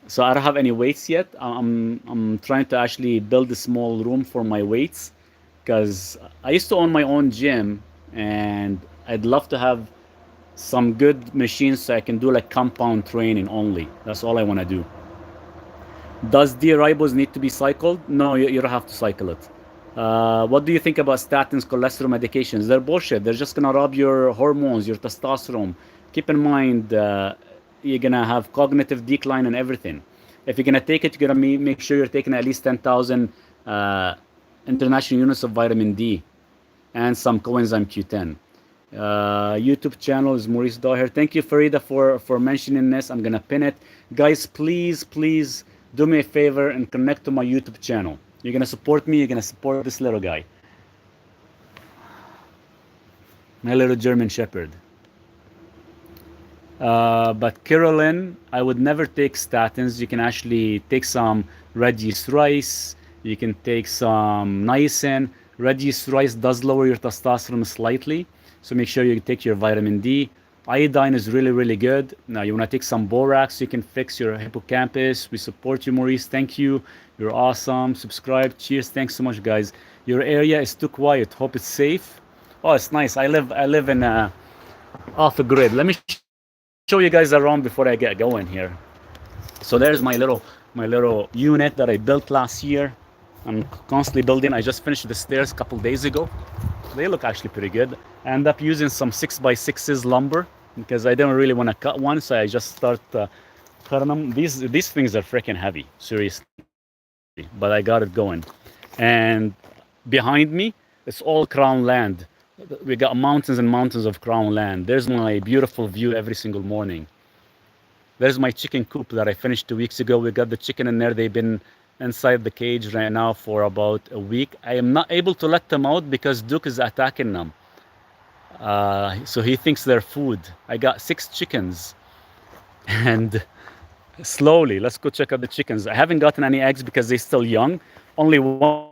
So I don't have any weights yet. I'm trying to actually build a small room for my weights, because I used to own my own gym and I'd love to have some good machines so I can do like compound training only. That's all I want to do. Does D-ribose need to be cycled? No, you don't have to cycle it. What do you think about statins, cholesterol medications? They're bullshit. They're just gonna rob your hormones, your testosterone. Keep in mind, you're gonna have cognitive decline and everything. If you're gonna take it, you're gonna make sure you're taking at least 10,000 international units of vitamin D and some coenzyme Q10. YouTube channel is Maurice Daher. Thank you, Farida, for mentioning this. I'm gonna pin it. Guys, please do me a favor and connect to my YouTube channel. You're gonna support me. You're gonna support this little guy, my little German Shepherd. But Carolyn, I would never take statins. You can actually take some red yeast rice. You can take some niacin. Red yeast rice does lower your testosterone slightly, so make sure you take your vitamin D. Iodine is really, really good. Now you want to take some borax so you can fix your hippocampus. We support you, Maurice. Thank you. You're awesome. Subscribe. Cheers. Thanks so much, guys. Your area is too quiet. Hope it's safe. Oh, it's nice. I live in off the grid. Let me show you guys around before I get going here. So there's my little unit that I built last year. I'm constantly building. I just finished the stairs a couple days ago. They look actually pretty good. I end up using some 6x6s lumber because I didn't really want to cut one, so I just start cutting them. These things are freaking heavy, seriously. But I got it going. And behind me, it's all crown land. We got mountains and mountains of crown land. There's my beautiful view every single morning. There's my chicken coop that I finished 2 weeks ago. We got the chicken in there. They've been inside the cage right now for about a week. I am not able to let them out because Duke is attacking them. So he thinks they're food. I got 6 chickens. And slowly, let's go check out the chickens. I haven't gotten any eggs because they're still young. Only one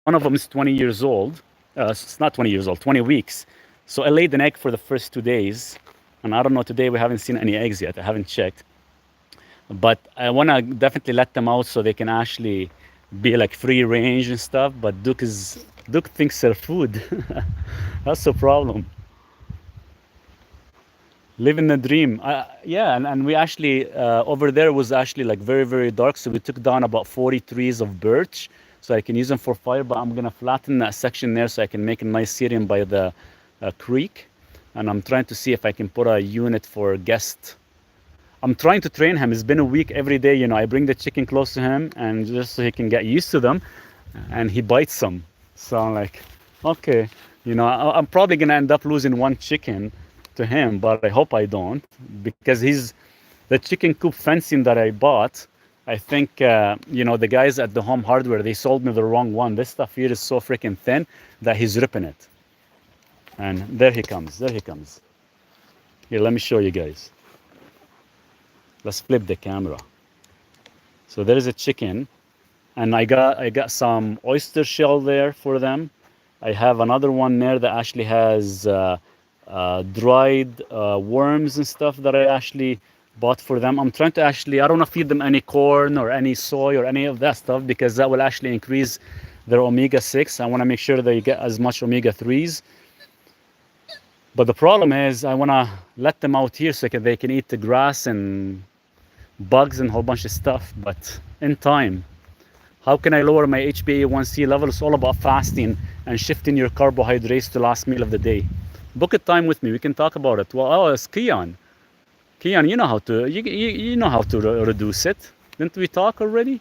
of them is 20 years old. It's not 20 years old, 20 weeks. So I laid an egg for the first 2 days. And I don't know, today we haven't seen any eggs yet. I haven't checked. But I want to definitely let them out so they can actually be like free range and stuff. But Duke thinks they're food. That's the problem. Living the dream. Yeah, and we actually, over there was actually like very, very dark. So we took down about 40 trees of birch so I can use them for fire. But I'm going to flatten that section there so I can make a nice seating by the creek. And I'm trying to see if I can put a unit for guest. I'm trying to train him. It's been a week every day. You know, I bring the chicken close to him and just so he can get used to them. And he bites them. So I'm like, okay, you know, I'm probably going to end up losing one chicken to him, but I hope I don't, because the chicken coop fencing that I bought. I think, you know, the guys at the Home Hardware, they sold me the wrong one. This stuff here is so freaking thin that he's ripping it. And there he comes. There he comes. Here, let me show you guys. Let's flip the camera. So there is a chicken, and I got some oyster shell there for them. I have another one there that actually has dried worms and stuff that I actually bought for them. I'm trying to actually, I don't want to feed them any corn or any soy or any of that stuff, because that will actually increase their omega-6. I want to make sure they get as much omega-3s. But the problem is I want to let them out here so they can eat the grass and bugs and a whole bunch of stuff. But in time, how can I lower my HbA1c level? It's all about fasting and shifting your carbohydrates to last meal of the day. Book a time with me. We can talk about it. Well, it's Keon. Keon, you know how to you know how to reduce it. Didn't we talk already?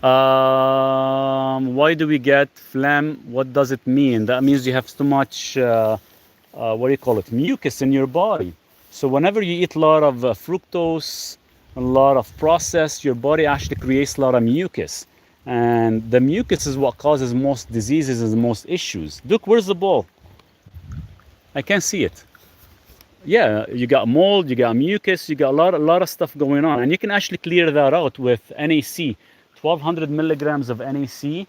Why do we get phlegm? What does it mean? That means you have too much, what do you call it, mucus in your body. So whenever you eat a lot of fructose, a lot of processed, your body actually creates a lot of mucus. And the mucus is what causes most diseases and most issues. Duke, where's the ball? I can't see it. Yeah, you got mold, you got mucus, you got a lot of stuff going on. And you can actually clear that out with NAC. 1200 milligrams of NAC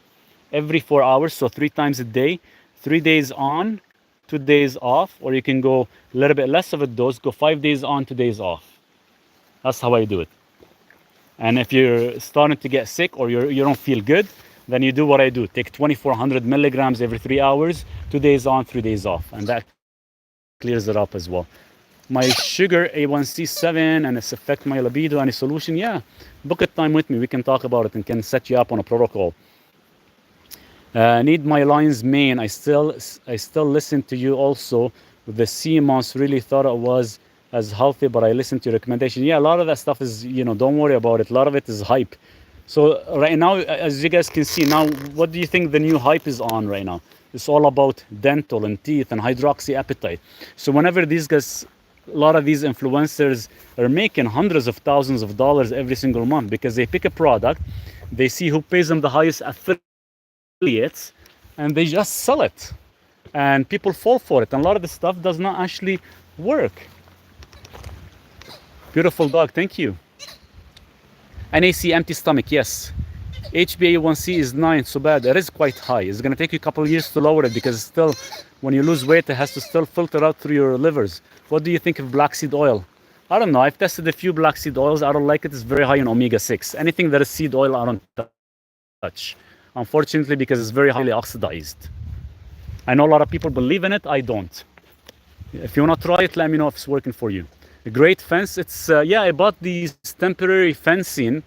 every 4 hours, so 3 times a day, 3 days on, 2 days off, or you can go a little bit less of a dose, go 5 days on, 2 days off. That's how I do it. And if you're starting to get sick or you don't feel good, then you do what I do. Take 2400 milligrams every 3 hours, 2 days on, 3 days off. And that clears it up as well. My sugar, A1C 7, and it's affect my libido. Any solution? Yeah. Book a time with me. We can talk about it and can set you up on a protocol. Need my lion's mane. I still listen to you also. With the sea moss, really thought it was as healthy, but I listened to your recommendation. Yeah, a lot of that stuff is, you know, don't worry about it. A lot of it is hype. So right now, as you guys can see now, what do you think the new hype is on right now? It's all about dental and teeth and hydroxyapatite. So whenever these guys, a lot of these influencers are making hundreds of thousands of dollars every single month because they pick a product, they see who pays them the highest affiliates, and they just sell it. And people fall for it. And a lot of the stuff does not actually work. Beautiful dog, thank you. NAC, empty stomach, yes. HbA1c is 9, so bad. It is quite high. It's going to take you a couple of years to lower it because still, when you lose weight, it has to still filter out through your livers. What do you think of black seed oil? I don't know. I've tested a few black seed oils. I don't like it. It's very high in omega-6. Anything that is seed oil, I don't touch. Unfortunately, because it's very highly oxidized. I know a lot of people believe in it. I don't. If you want to try it, let me know if it's working for you. A great fence. It's, yeah, I bought these temporary fencing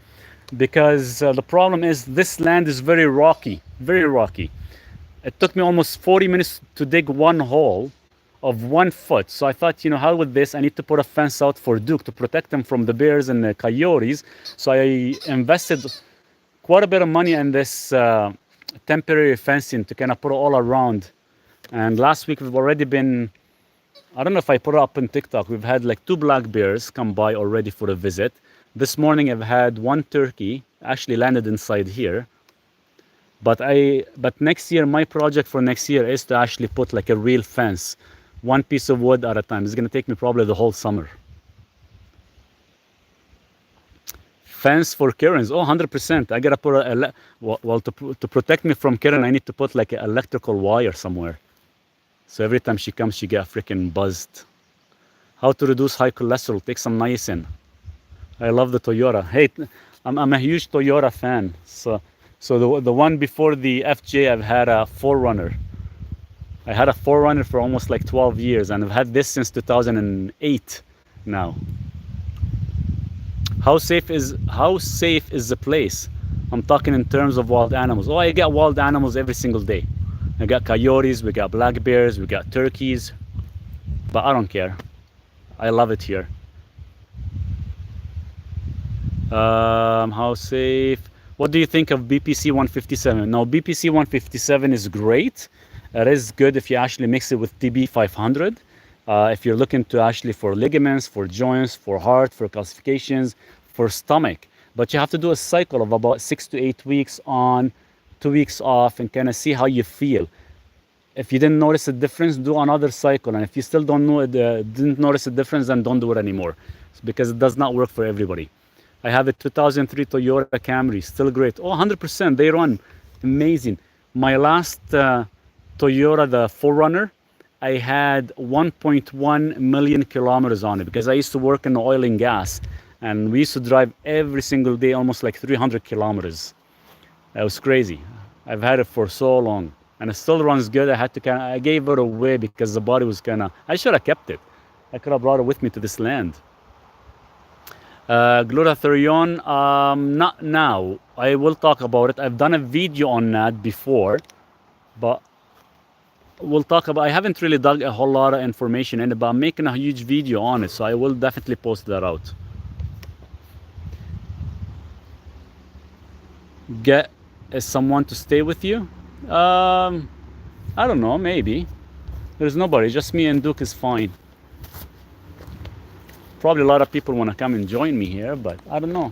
because the problem is this land is very rocky, very rocky. It took me almost 40 minutes to dig one hole of 1 foot. So I thought, you know, how with this, I need to put a fence out for Duke to protect him from the bears and the coyotes. So I invested quite a bit of money in this temporary fencing to kind of put it all around. And last week we've already been, I don't know if I put it up on TikTok, we've had like 2 black bears come by already for a visit. This morning I've had 1 turkey, actually landed inside here. But next year, my project for next year is to actually put like a real fence, 1 piece of wood at a time. It's going to take me probably the whole summer. Fence for Karens, oh, 100%. I got to put to protect me from Karen, I need to put like an electrical wire somewhere. So every time she comes, she get freaking buzzed. How to reduce high cholesterol? Take some niacin. I love the Toyota. Hey, I'm a huge Toyota fan. So the one before the FJ, I've had a 4Runner. I had a 4Runner for almost like 12 years, and I've had this since 2008 now. How safe is the place? I'm talking in terms of wild animals. Oh, I get wild animals every single day. I got coyotes, we got black bears, we got turkeys, but I don't care. I love it here. How safe? What do you think of BPC 157? Now, BPC 157 is great. It is good if you actually mix it with TB 500. If you're looking to actually for ligaments, for joints, for heart, for calcifications, for stomach. But you have to do a cycle of about 6 to 8 weeks on, 2 weeks off, and kind of see how you feel. If you didn't notice a difference, do another cycle. And if you still didn't notice a difference, then don't do it anymore. It's because it does not work for everybody. I have a 2003 Toyota Camry, still great. Oh, 100%, they run amazing. My last Toyota, the 4Runner, I had 1.1 million kilometers on it because I used to work in oil and gas, and we used to drive every single day, almost like 300 kilometers. That was crazy. I've had it for so long, and it still runs good. I gave it away because the body was I should have kept it. I could have brought it with me to this land. Glutathione, not now. I will talk about it. I've done a video on that before, but we'll talk about. I haven't really dug a whole lot of information in it, but I'm making a huge video on it, so I will definitely post that out. Get someone to stay with you? I don't know, maybe. There's nobody, just me and Duke is fine. Probably a lot of people want to come and join me here, but I don't know.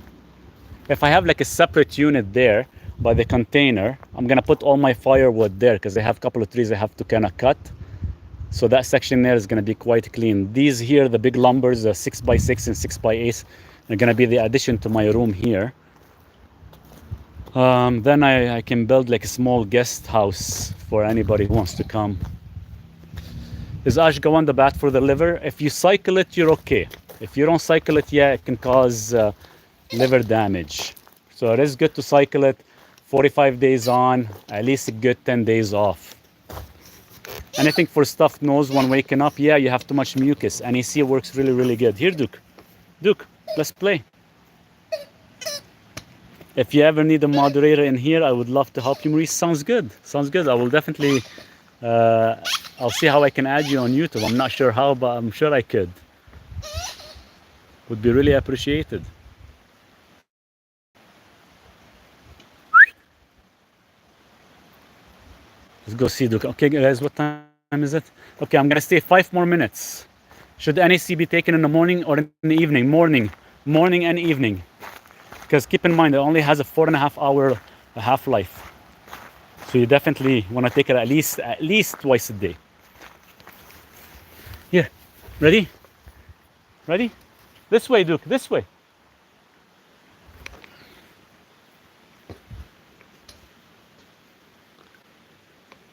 If I have like a separate unit there by the container, I'm gonna put all my firewood there because I have a couple of trees I have to kind of cut. So that section there is gonna be quite clean. These here, the big lumbers, the 6x6 and 6x8, are gonna be the addition to my room here. Then I can build like a small guest house for anybody who wants to come. Is ashwagandha bad for the liver? If you cycle it, you're okay. If you don't cycle it, yeah, it can cause liver damage. So it is good to cycle it 45 days on, at least a good 10 days off. And I think for stuffed nose when waking up, yeah, you have too much mucus. NAC works really, really good. Here, Duke. Duke, let's play. If you ever need a moderator in here, I would love to help you, Maurice. Sounds good. Sounds good. I will definitely, I'll see how I can add you on YouTube. I'm not sure how, but I'm sure I could. Would be really appreciated. Let's go see Duke. Okay, guys, what time is it? Okay, I'm gonna stay 5 more minutes. Should NAC be taken in the morning or in the evening? Morning and evening. Because keep in mind, it only has a 4.5 hour half-life. So you definitely want to take it at least twice a day. Here, ready? Ready? This way, Duke, this way.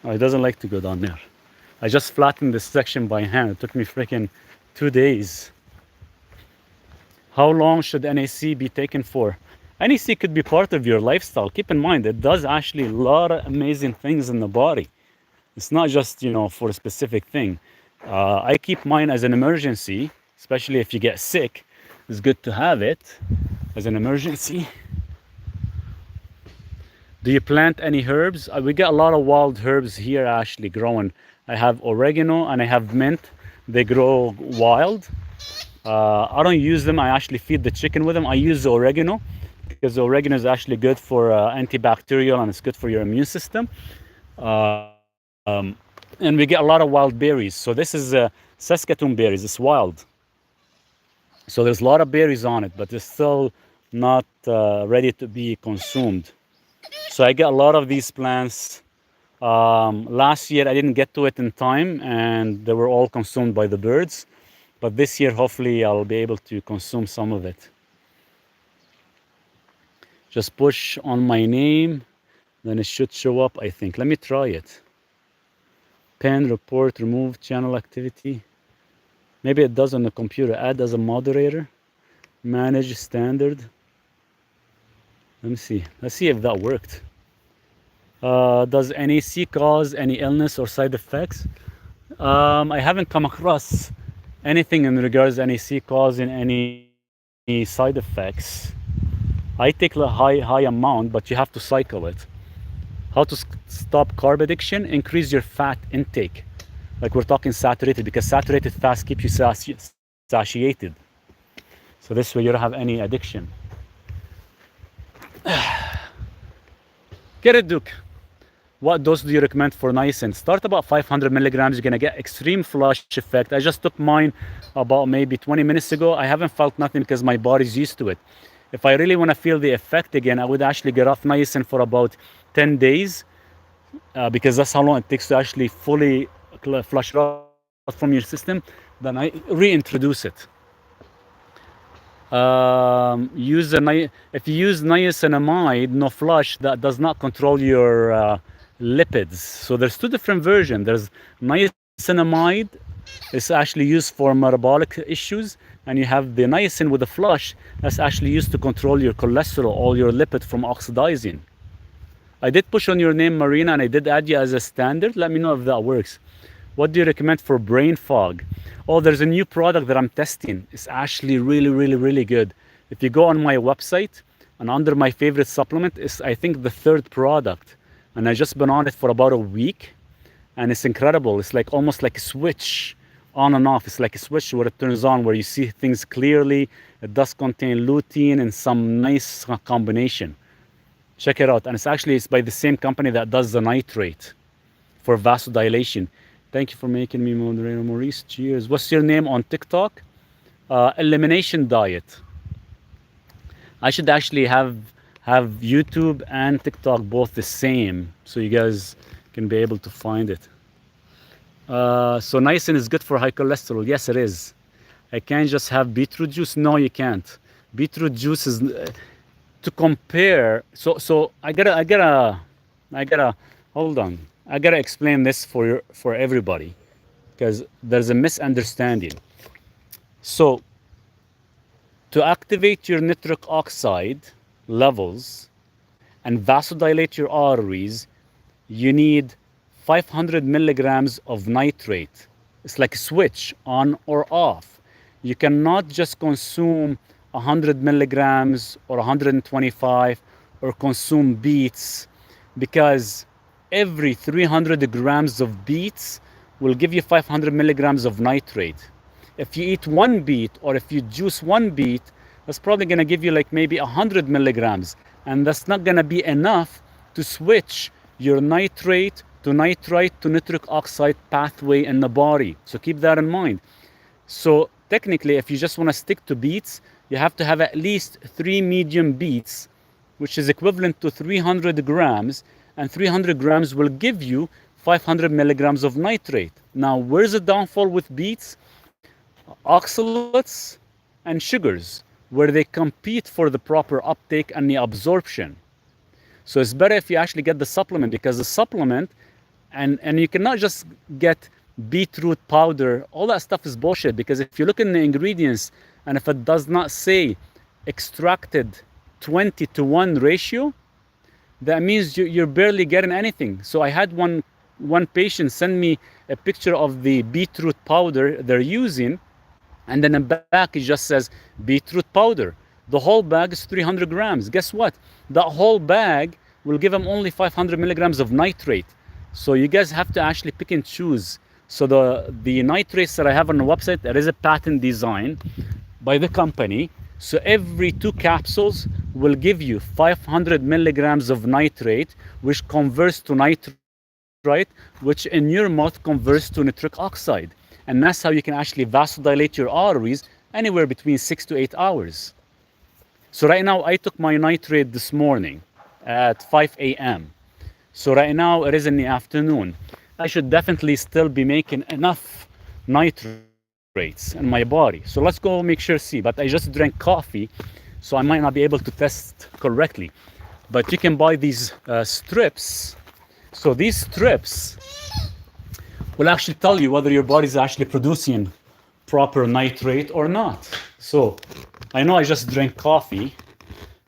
Oh, he doesn't like to go down there. I just flattened this section by hand. It took me freaking 2 days. How long should NAC be taken for? NAC could be part of your lifestyle. Keep in mind, it does actually a lot of amazing things in the body. It's not just, for a specific thing. I keep mine as an emergency, especially if you get sick. It's good to have it as an emergency. Do you plant any herbs? We got a lot of wild herbs here actually growing. I have oregano and I have mint. They grow wild. I don't use them. I actually feed the chicken with them. I use the oregano because the oregano is actually good for antibacterial and it's good for your immune system. And we get a lot of wild berries. So this is Saskatoon berries. It's wild. So there's a lot of berries on it, but it's still not ready to be consumed. So I get a lot of these plants. Last year I didn't get to it in time and they were all consumed by the birds. But this year, hopefully, I'll be able to consume some of it. Just push on my name, then it should show up, I think. Let me try it. Pen, report, remove channel activity. Maybe it does on the computer. Add as a moderator. Manage standard. Let me see. Let's see if that worked. Does NAC cause any illness or side effects? I haven't come across anything in regards to NAC causing any side effects. I take a high amount, but you have to cycle it. How to stop carb addiction? Increase your fat intake. Like we're talking saturated, because saturated fats keep you satiated. So this way you don't have any addiction. Get it, Duke. What dose do you recommend for niacin? Start about 500 milligrams. You're gonna get extreme flush effect. I just took mine about maybe 20 minutes ago. I haven't felt nothing because my body's used to it. If I really want to feel the effect again, I would actually get off niacin for about 10 days because that's how long it takes to actually fully flush it out from your system. Then I reintroduce it. If you use niacinamide, no flush, that does not control your lipids. So there's two different versions. There's niacinamide, it's actually used for metabolic issues, and you have the niacin with the flush that's actually used to control your cholesterol, all your lipid from oxidizing. I did push on your name, Marina, and I did add you as a standard. Let me know if that works. What do you recommend for brain fog? Oh, there's a new product that I'm testing. It's actually really good. If you go on my website and under my favorite supplement, it's I think the third product. And I just been on it for about a week, and it's incredible. It's like almost like a switch on and off. It's like a switch where it turns on, where you see things clearly. It does contain lutein and some nice combination. Check it out. And it's by the same company that does the nitrate for vasodilation. Thank you for making me moderator, Maurice. Cheers. What's your name on TikTok? Elimination Diet. I should actually have YouTube and TikTok both the same, so you guys can be able to find it. So niacin is good for high cholesterol. Yes, it is. I can't just have beetroot juice. No, you can't. Beetroot juice is to compare. So I gotta hold on. I gotta explain this for everybody, because there's a misunderstanding. So to activate your nitric oxide levels and vasodilate your arteries, you need 500 milligrams of nitrate. It's like a switch on or off. You cannot just consume 100 milligrams or 125 or consume beets, because every 300 grams of beets will give you 500 milligrams of nitrate. If you eat one beet or if you juice one beet, that's probably going to give you like maybe 100 milligrams. And that's not going to be enough to switch your nitrate to nitrite to nitric oxide pathway in the body. So keep that in mind. So technically, if you just want to stick to beets, you have to have at least 3 medium beets, which is equivalent to 300 grams. And 300 grams will give you 500 milligrams of nitrate. Now, where's the downfall with beets? Oxalates and sugars, where they compete for the proper uptake and the absorption. So it's better if you actually get the supplement, because the supplement, and you cannot just get beetroot powder. All that stuff is bullshit, because if you look in the ingredients and if it does not say extracted 20-to-1 ratio, that means you're barely getting anything. So I had one patient send me a picture of the beetroot powder they're using, and then in the back it just says beetroot powder. The whole bag is 300 grams. Guess what? That whole bag will give them only 500 milligrams of nitrate. So you guys have to actually pick and choose. So the nitrates that I have on the website, there is a patent design by the company. So every 2 capsules will give you 500 milligrams of nitrate, which converts to nitrite, which in your mouth converts to nitric oxide. And that's how you can actually vasodilate your arteries anywhere between 6 to 8 hours. So right now, I took my nitrate this morning at 5 a.m. So right now, it is in the afternoon. I should definitely still be making enough nitrates in my body. So let's go make sure, see. But I just drank coffee, so I might not be able to test correctly. But you can buy these strips. So these strips will actually tell you whether your body is actually producing proper nitrate or not. So I know I just drank coffee,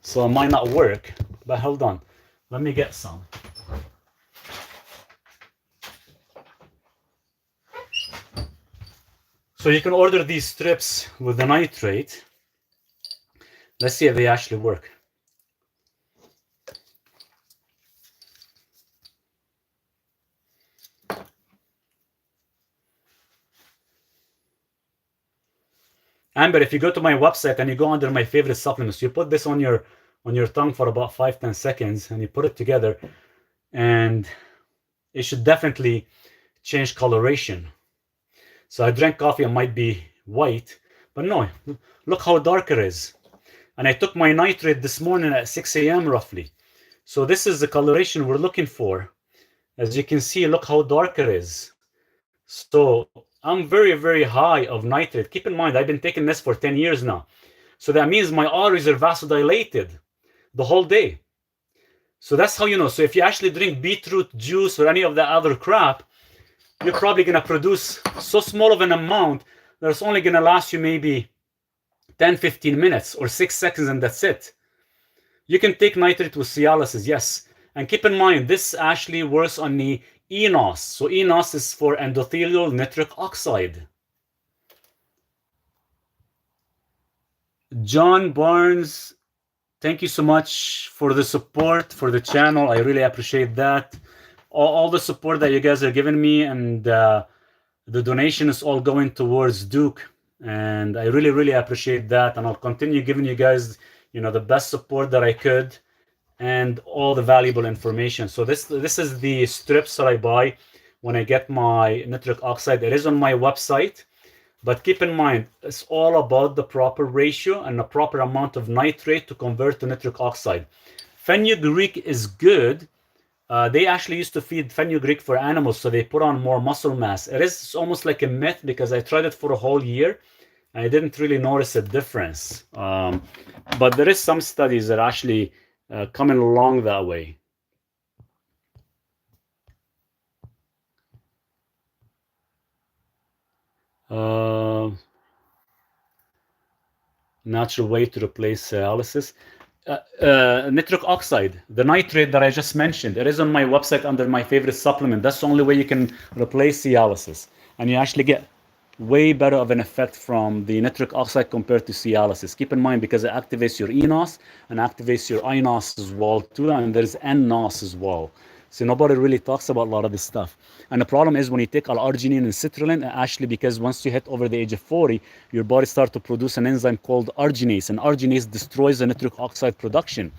so it might not work, but hold on. Let me get some. So you can order these strips with the nitrate. Let's see if they actually work. Amber, if you go to my website and you go under my favorite supplements, you put this on your tongue for about 5-10 seconds and you put it together, and it should definitely change coloration. So I drank coffee, it might be white, but no, look how dark it is. And I took my nitrate this morning at 6 a.m. roughly. So this is the coloration we're looking for. As you can see, look how dark it is. So I'm very, very high of nitrate. Keep in mind, I've been taking this for 10 years now. So that means my arteries are vasodilated the whole day. So that's how you know. So if you actually drink beetroot juice or any of that other crap, you're probably going to produce so small of an amount that it's only going to last you maybe 10-15 minutes or 6 seconds, and that's it. You can take nitrate with Cialis, yes. And keep in mind, this actually works on the eNOS. So eNOS is for endothelial nitric oxide. John Barnes, thank you so much for the support for the channel. I really appreciate that. All the support that you guys are giving me, and the donation is all going towards Duke. And I really, really appreciate that. And I'll continue giving you guys, the best support that I could, and all the valuable information. So this is the strips that I buy when I get my nitric oxide. It is on my website, but keep in mind, it's all about the proper ratio and the proper amount of nitrate to convert to nitric oxide. Fenugreek is good. They actually used to feed fenugreek for animals, so they put on more muscle mass. It's almost like a myth, because I tried it for a whole year and I didn't really notice a difference. But there is some studies that actually coming along that way. Natural way to replace dialysis. Nitric oxide, the nitrate that I just mentioned, it is on my website under my favorite supplement. That's the only way you can replace Cialis, and you actually get way better of an effect from the nitric oxide compared to Cialis. Keep in mind, because it activates your eNOS and activates your iNOS as well too, and there's nNOS as well. So nobody really talks about a lot of this stuff. And the problem is when you take L-arginine and citrulline, actually, because once you hit over the age of 40, your body starts to produce an enzyme called arginase, and arginase destroys the nitric oxide production.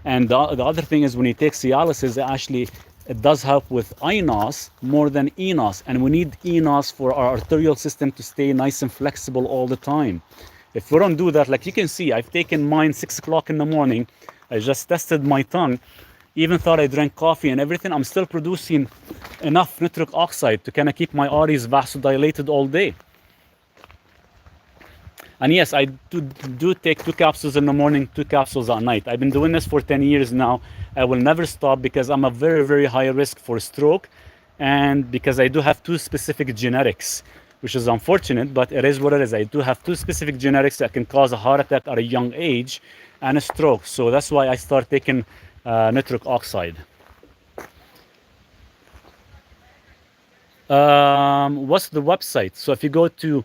And the other thing is when you take Cialis, actually it does help with iNOS more than eNOS, and we need eNOS for our arterial system to stay nice and flexible all the time. If we don't do that, like you can see, I've taken mine 6 o'clock in the morning. I just tested my tongue. Even thought I drank coffee and everything, I'm still producing enough nitric oxide to kind of keep my arteries vasodilated all day. And yes, I do take 2 capsules in the morning, 2 capsules at night. I've been doing this for 10 years now. I will never stop, because I'm a very, very high risk for stroke, and because I do have 2 specific genetics, which is unfortunate, but it is what it is. I do have 2 specific genetics that can cause a heart attack at a young age and a stroke. So that's why I start taking nitric oxide. What's the website? So if you go to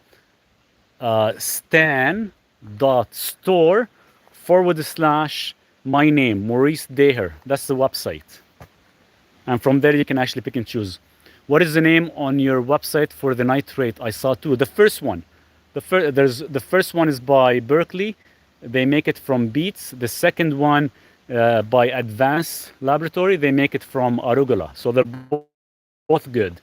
stan.store/my name, Maurice Daher, that's the website. And from there you can actually pick and choose. What is the name on your website for the nitrate? I saw 2. The first one, the first one is by Berkeley. They make it from beets. The second one by Advanced Laboratory, they make it from arugula. So they're both good.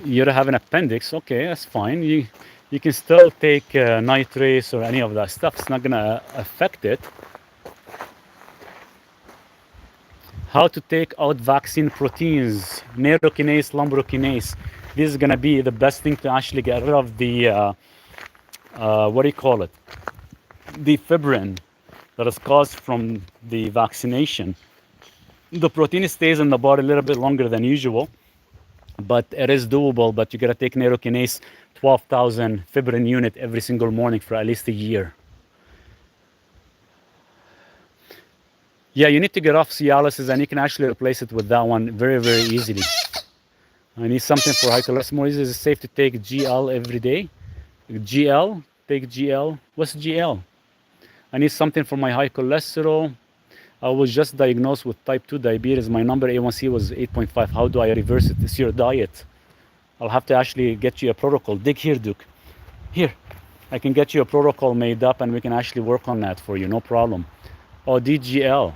You have an appendix, okay, that's fine. You can still take nitrates or any of that stuff. It's not gonna affect it. How to take out vaccine proteins, neurokinase, lumbrokinase. This is gonna be the best thing to actually get rid of the what do you call it? The fibrin. that is caused from the vaccination. The protein stays in the body a little bit longer than usual, but it is doable. But you gotta take neurokinase 12,000 fibrin unit every single morning for at least a year. Yeah, you need to get off Cialis, and you can actually replace it with that one very, very easily. I need something for high cholesterol. Is it safe to take GL every day? GL? Take GL? What's GL? I need something for my high cholesterol. I was just diagnosed with type 2 diabetes. My number A1C was 8.5. How do I reverse it? It's your diet. I'll have to actually get you a protocol. Dig here, Duke. Here. I can get you a protocol made up and we can actually work on that for you. No problem. Oh, DGL.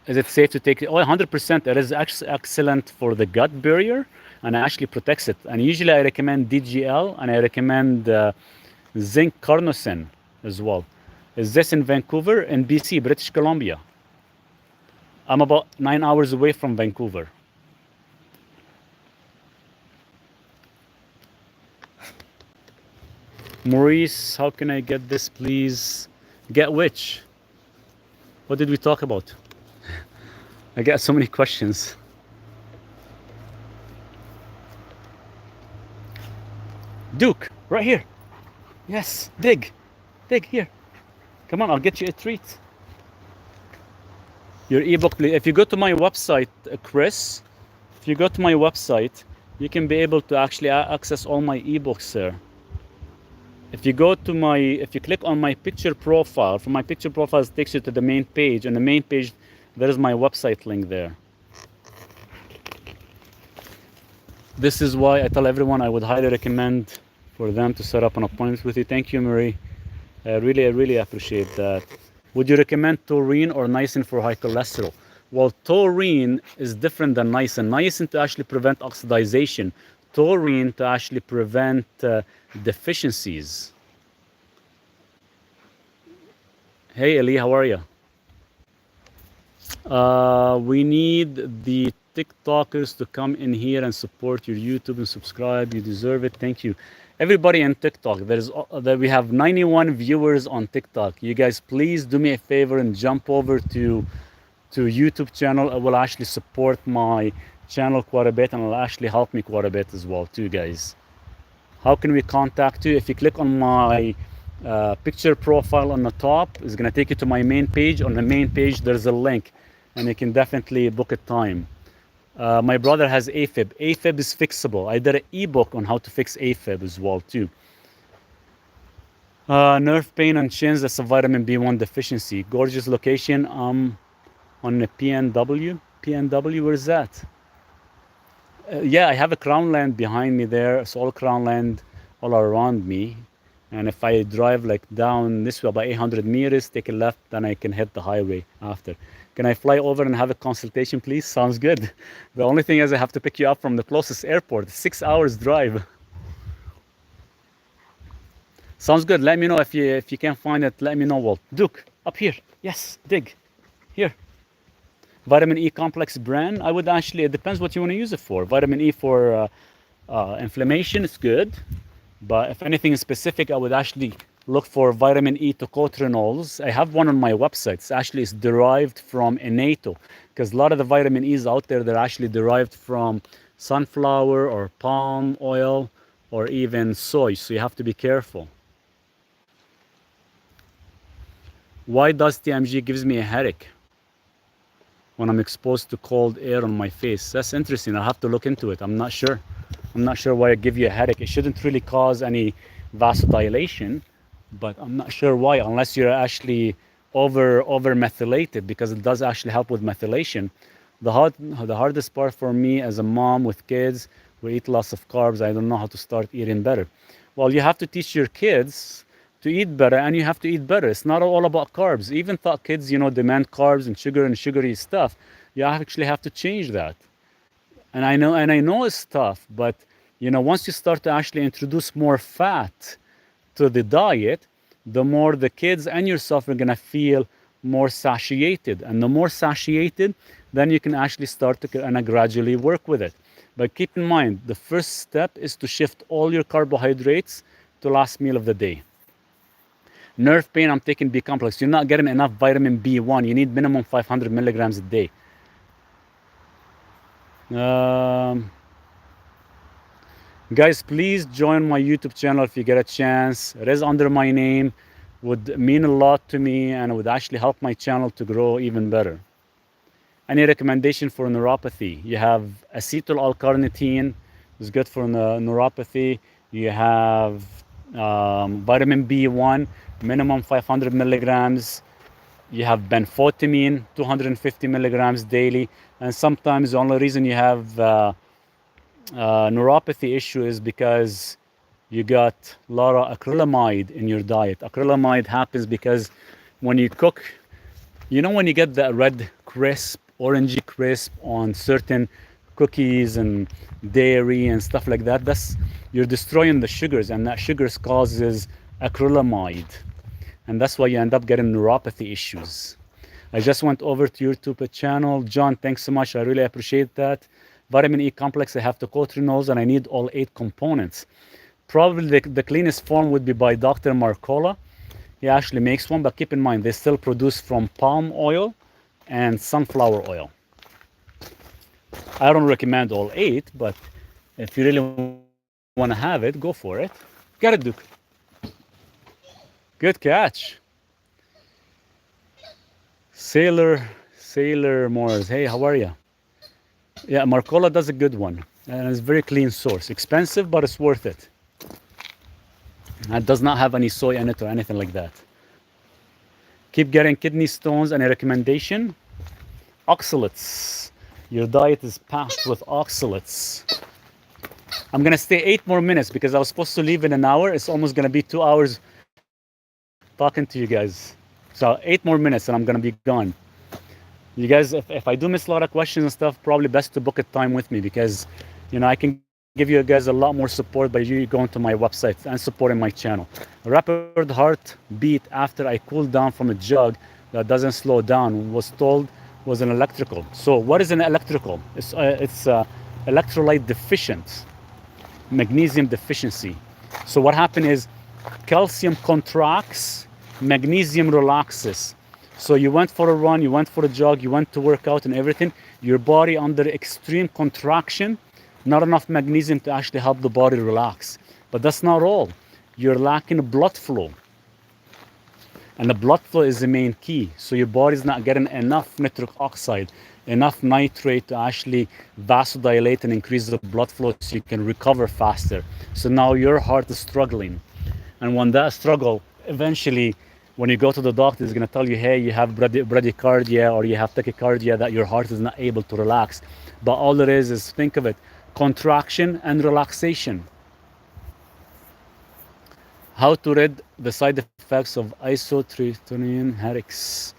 Is it safe to take it? Oh, 100%. It is actually excellent for the gut barrier and actually protects it. And usually I recommend DGL and I recommend zinc carnosine as well. Is this in Vancouver? In BC, British Columbia. I'm about 9 hours away from Vancouver. Maurice, how can I get this, please? Get which? What did we talk about? I get so many questions. Duke, right here. Yes, dig here. Come on, I'll get you a treat. Your ebook, please. If you go to my website, Chris, if you go to my website, you can be able to actually access all my ebooks there. If you go to if you click on my picture profile, from my picture profile, it takes you to the main page. On the main page, there is my website link there. This is why I tell everyone I would highly recommend for them to set up an appointment with you. Thank you, Marie. I really appreciate that. Would you recommend taurine or niacin for high cholesterol? Well, taurine is different than niacin. Niacin to actually prevent oxidization. Taurine to actually prevent deficiencies. Hey, Ali, how are you? We need the TikTokers to come in here and support your YouTube and subscribe. You deserve it. Thank you. Everybody on TikTok, we have 91 viewers on TikTok. You guys, please do me a favor and jump over to YouTube channel. It will actually support my channel quite a bit and it'll actually help me quite a bit as well too, guys. How can we contact you? If you click on my picture profile on the top, it's going to take you to my main page. On the main page, there's a link and you can definitely book a time. My brother has AFib. AFib is fixable. I did an ebook on how to fix AFib as well too. Nerve pain and chins, that's a vitamin B1 deficiency. Gorgeous location. On the PNW. PNW, where's that? Yeah, I have a crown land behind me there. It's all crown land all around me. And if I drive like down this way about 800 meters, take a left, then I can hit the highway after. Can I fly over and have a consultation, please? Sounds good. The only thing is I have to pick you up from the closest airport. 6 hours drive. Sounds good. Let me know if you can't find it. Let me know, Walt. Duke, up here. Yes, dig. Here. Vitamin E complex brand. I would actually, it depends what you want to use it for. Vitamin E for inflammation is good. But if anything specific, I would actually look for vitamin E tocotrienols. I have one on my website. It's derived from Innato, because a lot of the vitamin E's out there, they're actually derived from sunflower or palm oil or even soy. So you have to be careful. Why does TMG gives me a headache when I'm exposed to cold air on my face? That's interesting. I'll have to look into it. I'm not sure. I'm not sure why it gives you a headache. It shouldn't really cause any vasodilation, but I'm not sure why, unless you're actually over methylated, because it does actually help with methylation. The hardest part for me as a mom with kids who eat lots of carbs, I don't know how to start eating better. Well, you have to teach your kids to eat better, and you have to eat better. It's not all about carbs. Even thought kids, demand carbs and sugar and sugary stuff. You actually have to change that. And I know it's tough, but once you start to actually introduce more fat to the diet, the more the kids and yourself are gonna feel more satiated. And the more satiated, then you can actually start to gradually work with it. But keep in mind, the first step is to shift all your carbohydrates to last meal of the day. Nerve pain, I'm taking B complex. You're not getting enough vitamin B1. You need minimum 500 milligrams a day. Guys, please join my YouTube channel if you get a chance. It is under my name. Would mean a lot to me and would actually help my channel to grow even better. Any recommendation for neuropathy? You have acetyl L-carnitine, is good for neuropathy. You have vitamin B1, minimum 500 milligrams. You have benfotiamine, 250 milligrams daily. And sometimes the only reason you have neuropathy issue is because you got a lot of acrylamide in your diet. Acrylamide happens because when you cook, you know when you get that red crisp, orangey crisp on certain cookies and dairy and stuff like that, you're destroying the sugars, and that sugars causes acrylamide. And that's why you end up getting neuropathy issues. I just went over to your YouTube channel. John, thanks so much. I really appreciate that. Vitamin E complex, I have tocotrienols, and I need all 8 components. Probably the cleanest form would be by Dr. Marcola. He actually makes one, but keep in mind, they still produce from palm oil and sunflower oil. I don't recommend all 8, but if you really want to have it, go for it. Got it, Duke. Good catch. Sailor Morris, hey, how are you? Yeah, Marcola does a good one, and it's a very clean source. Expensive, but it's worth it. It does not have any soy in it or anything like that. Keep getting kidney stones. Any recommendation? Oxalates. Your diet is packed with oxalates. I'm gonna stay 8 more minutes because I was supposed to leave in an hour. It's almost gonna be 2 hours talking to you guys. So 8 more minutes and I'm gonna be gone. You guys, if I do miss a lot of questions and stuff, probably best to book a time with me because, you know, I can give you guys a lot more support by you going to my website and supporting my channel. A rapid heartbeat after I cooled down from a jug that doesn't slow down was told was an electrical. So what is an electrical? It's electrolyte deficient, magnesium deficiency. So what happened is calcium contracts, magnesium relaxes. So you went for a run, you went for a jog, you went to work out and everything, your body under extreme contraction, not enough magnesium to actually help the body relax. But that's not all. You're lacking blood flow. And the blood flow is the main key. So your body's not getting enough nitric oxide, enough nitrate to actually vasodilate and increase the blood flow so you can recover faster. So now your heart is struggling. And when that struggle, eventually, when you go to the doctor, it's going to tell you, hey, you have bradycardia or you have tachycardia, that your heart is not able to relax. But all it is think of it, contraction and relaxation. How to read the side effects of isotretinoin Herix.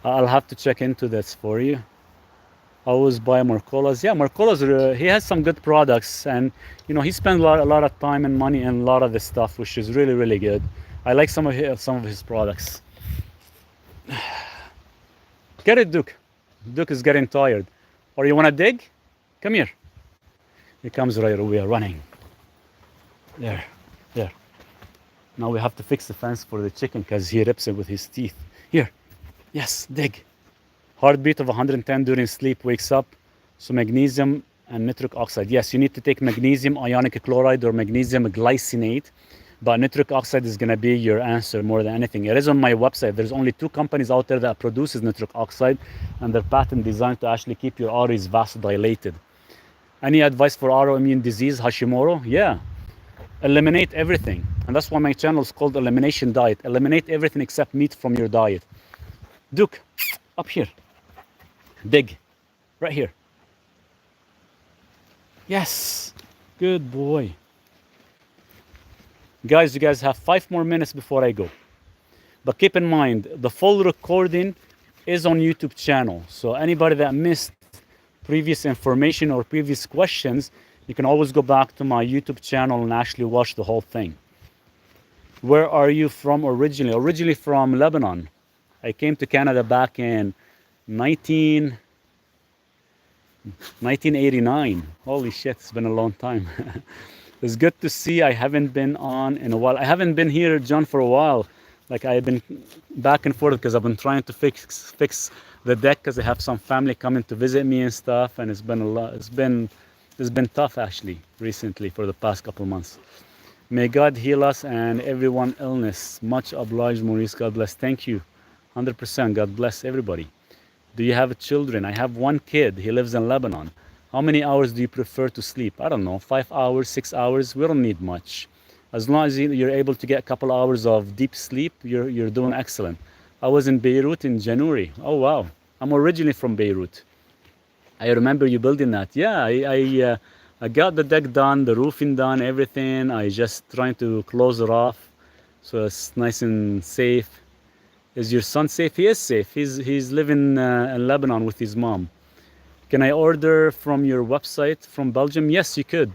I'll have to check into this for you. I always buy Marcola's. Yeah, Marcola's, he has some good products, and you know, he spends a lot of time and money and a lot of this stuff, which is really, really good. I like some of his products. Get it, Duke. Duke is getting tired. Or you want to dig? Come here. He comes right away, running. There. Now we have to fix the fence for the chicken because he rips it with his teeth. Here. Yes, dig. Heartbeat of 110 during sleep, wakes up. So magnesium and nitric oxide. Yes, you need to take magnesium ionic chloride or magnesium glycinate. But nitric oxide is going to be your answer more than anything. It is on my website. There's only 2 companies out there that produces nitric oxide, and they're patent designed to actually keep your arteries vasodilated. Any advice for autoimmune disease, Hashimoto? Yeah. Eliminate everything. And that's why my channel is called Elimination Diet. Eliminate everything except meat from your diet. Duke, up here. Dig. Right here. Yes. Good boy. Guys, you guys have 5 more minutes before I go. But keep in mind, the full recording is on YouTube channel. So anybody that missed previous information or previous questions, you can always go back to my YouTube channel and actually watch the whole thing. Where are you from originally? Originally from Lebanon. I came to Canada back in 1989. Holy shit, it's been a long time. It's good to see. I haven't been on in a while. I haven't been here, John, for a while. Like I've been back and forth because I've been trying to fix the deck because I have some family coming to visit me and stuff, and it's been a lot. It's been tough actually recently for the past couple months. May God heal us and everyone illness. Much obliged, Maurice. God bless. Thank you. 100%. God bless everybody. Do you have children? I have one kid. He lives in Lebanon. How many hours do you prefer to sleep? I don't know, 5 hours, 6 hours. We don't need much. As long as you're able to get a couple hours of deep sleep, you're doing excellent. I was in Beirut in January. Oh wow. I'm originally from Beirut. I remember you building that. Yeah, I got the deck done, the roofing done, everything. I just trying to close it off so it's nice and safe. Is your son safe? He is safe. He's living in Lebanon with his mom. Can I order from your website from Belgium? Yes, you could.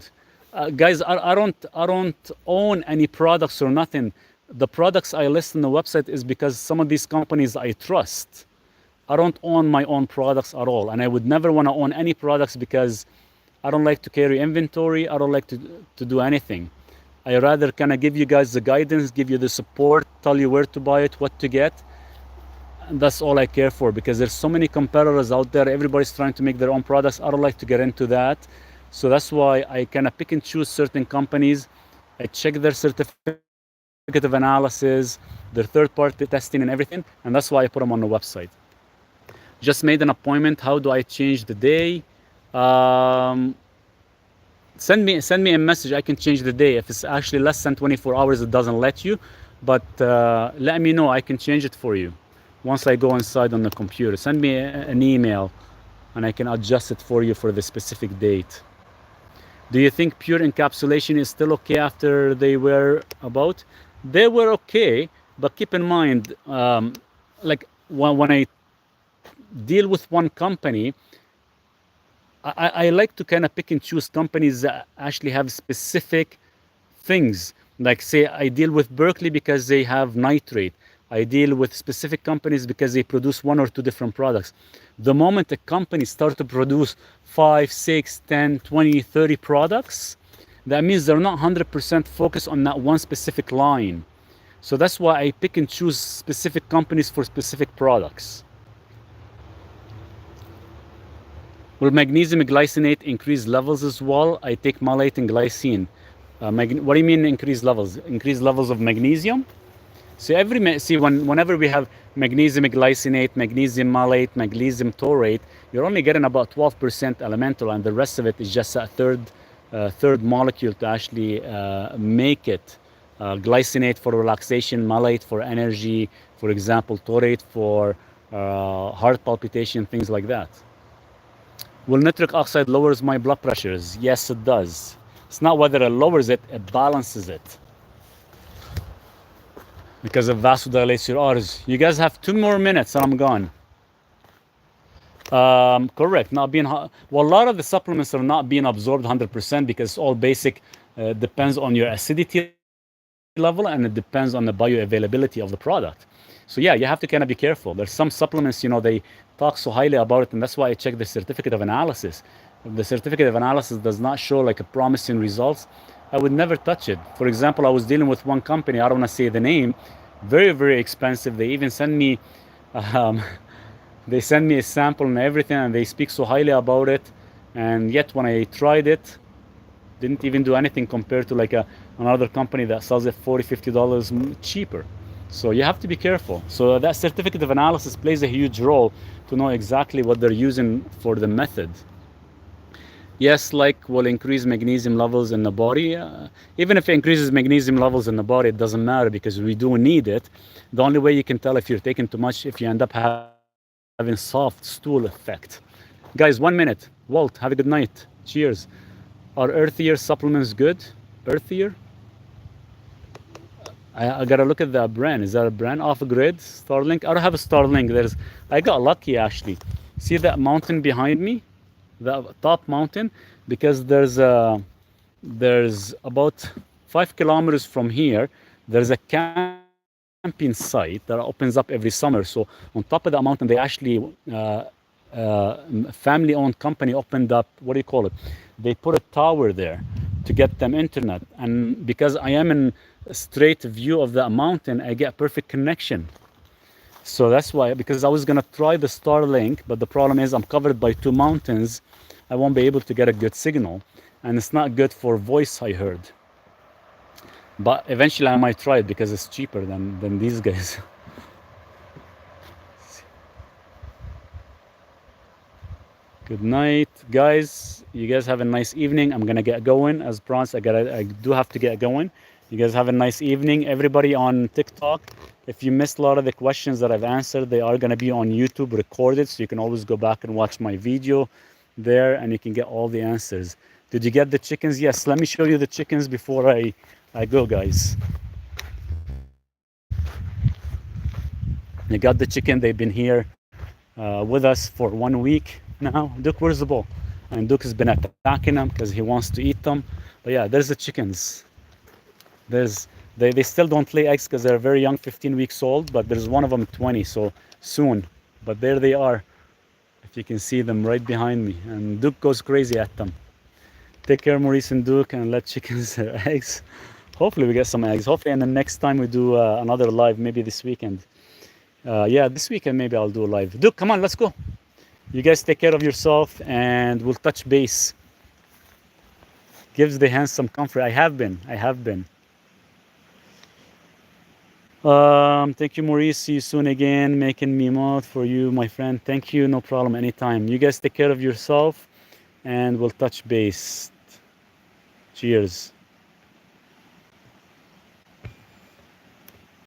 Guys, I don't own any products or nothing. The products I list on the website is because some of these companies I trust. I don't own my own products at all, and I would never want to own any products because I don't like to carry inventory. I don't like to do anything. I rather kind of give you guys the guidance, give you the support, tell you where to buy it, what to get. And that's all I care for, because there's so many competitors out there. Everybody's trying to make their own products. I don't like to get into that. So that's why I kind of pick and choose certain companies. I check their certificate of analysis, their third-party testing and everything. And that's why I put them on the website. Just made an appointment. How do I change the day? Send me a message. I can change the day. If it's actually less than 24 hours, it doesn't let you. But let me know. I can change it for you. Once I go inside on the computer, send me an email and I can adjust it for you for the specific date. Do you think pure encapsulation is still okay after they were about? They were okay, but keep in mind, like when I deal with one company, I like to kind of pick and choose companies that actually have specific things. Like say I deal with Berkeley because they have nitrate. I deal with specific companies because they produce 1 or 2 different products. The moment a company starts to produce 5, 6, 10, 20, 30 products, that means they're not 100% focused on that one specific line. So that's why I pick and choose specific companies for specific products. Will magnesium glycinate increase levels as well? I take malate and glycine. What do you mean increase levels? Increase levels of magnesium? So whenever we have magnesium glycinate, magnesium malate, magnesium taurate, you're only getting about 12% elemental, and the rest of it is just a third molecule to actually make it. Glycinate for relaxation, malate for energy, for example, taurate for heart palpitation, things like that. Will nitric oxide lowers my blood pressures? Yes, it does. It's not whether it lowers it, it balances it. Because it vasodilates your arteries. You guys have 2 more minutes and I'm gone. Correct. Not being well, a lot of the supplements are not being absorbed 100% because all basic depends on your acidity level, and it depends on the bioavailability of the product. So yeah, you have to kind of be careful. There's some supplements, they talk so highly about it, and that's why I check the certificate of analysis. If the certificate of analysis does not show like a promising results, I would never touch it. For example, I was dealing with one company, I don't want to say the name, very, very expensive. They even send me they send me a sample and everything, and they speak so highly about it, and yet when I tried it, didn't even do anything compared to like another company that sells it $40-50 cheaper. So you have to be careful. So that certificate of analysis plays a huge role to know exactly what they're using for the method. Yes, like will increase magnesium levels in the body. Even if it increases magnesium levels in the body, it doesn't matter because we do need it. The only way you can tell if you're taking too much, if you end up having soft stool effect. Guys, 1 minute. Walt, have a good night. Cheers. Are earthier supplements good? Earthier? I gotta look at that brand. Is that a brand? Off grid? Starlink? I don't have a Starlink. I got lucky actually. See that mountain behind me? The top mountain? Because there's about 5 kilometers from here, there's a camping site that opens up every summer. So on top of that mountain, they actually family-owned company opened up, what do you call it? They put a tower there to get them internet. And because I am in a straight view of that mountain, I get perfect connection. So that's why, because I was gonna try the Starlink, but the problem is I'm covered by 2 mountains. I won't be able to get a good signal, and it's not good for voice, I heard. But eventually I might try it because it's cheaper than these guys. Good night, guys. You guys have a nice evening. I'm gonna get going. As promised, I do have to get going. You guys have a nice evening. Everybody on TikTok, if you missed a lot of the questions that I've answered, they are gonna be on YouTube recorded, so you can always go back and watch my video there, and you can get all the answers. Did you get the chickens? Yes. Let me show you the chickens before I go, guys. You got the chicken. They've been here with us for 1 week now. Duke, where's the ball? And Duke has been attacking them because he wants to eat them. But yeah, there's the chickens. They still don't lay eggs because they're very young, 15 weeks old, but there's one of them 20, so soon. But there they are, if you can see them right behind me. And Duke goes crazy at them. Take care, Maurice and Duke, and let chickens their eggs. Hopefully we get some eggs. Hopefully, and the next time we do another live, maybe this weekend. Yeah, this weekend maybe I'll do a live. Duke, come on, let's go. You guys take care of yourself, and we'll touch base. Gives the hands some comfort. I have been. Thank you, Maurice. See you soon again. Making me mod for you, my friend. Thank you. No problem. Anytime. You guys take care of yourself, and we'll touch base. Cheers.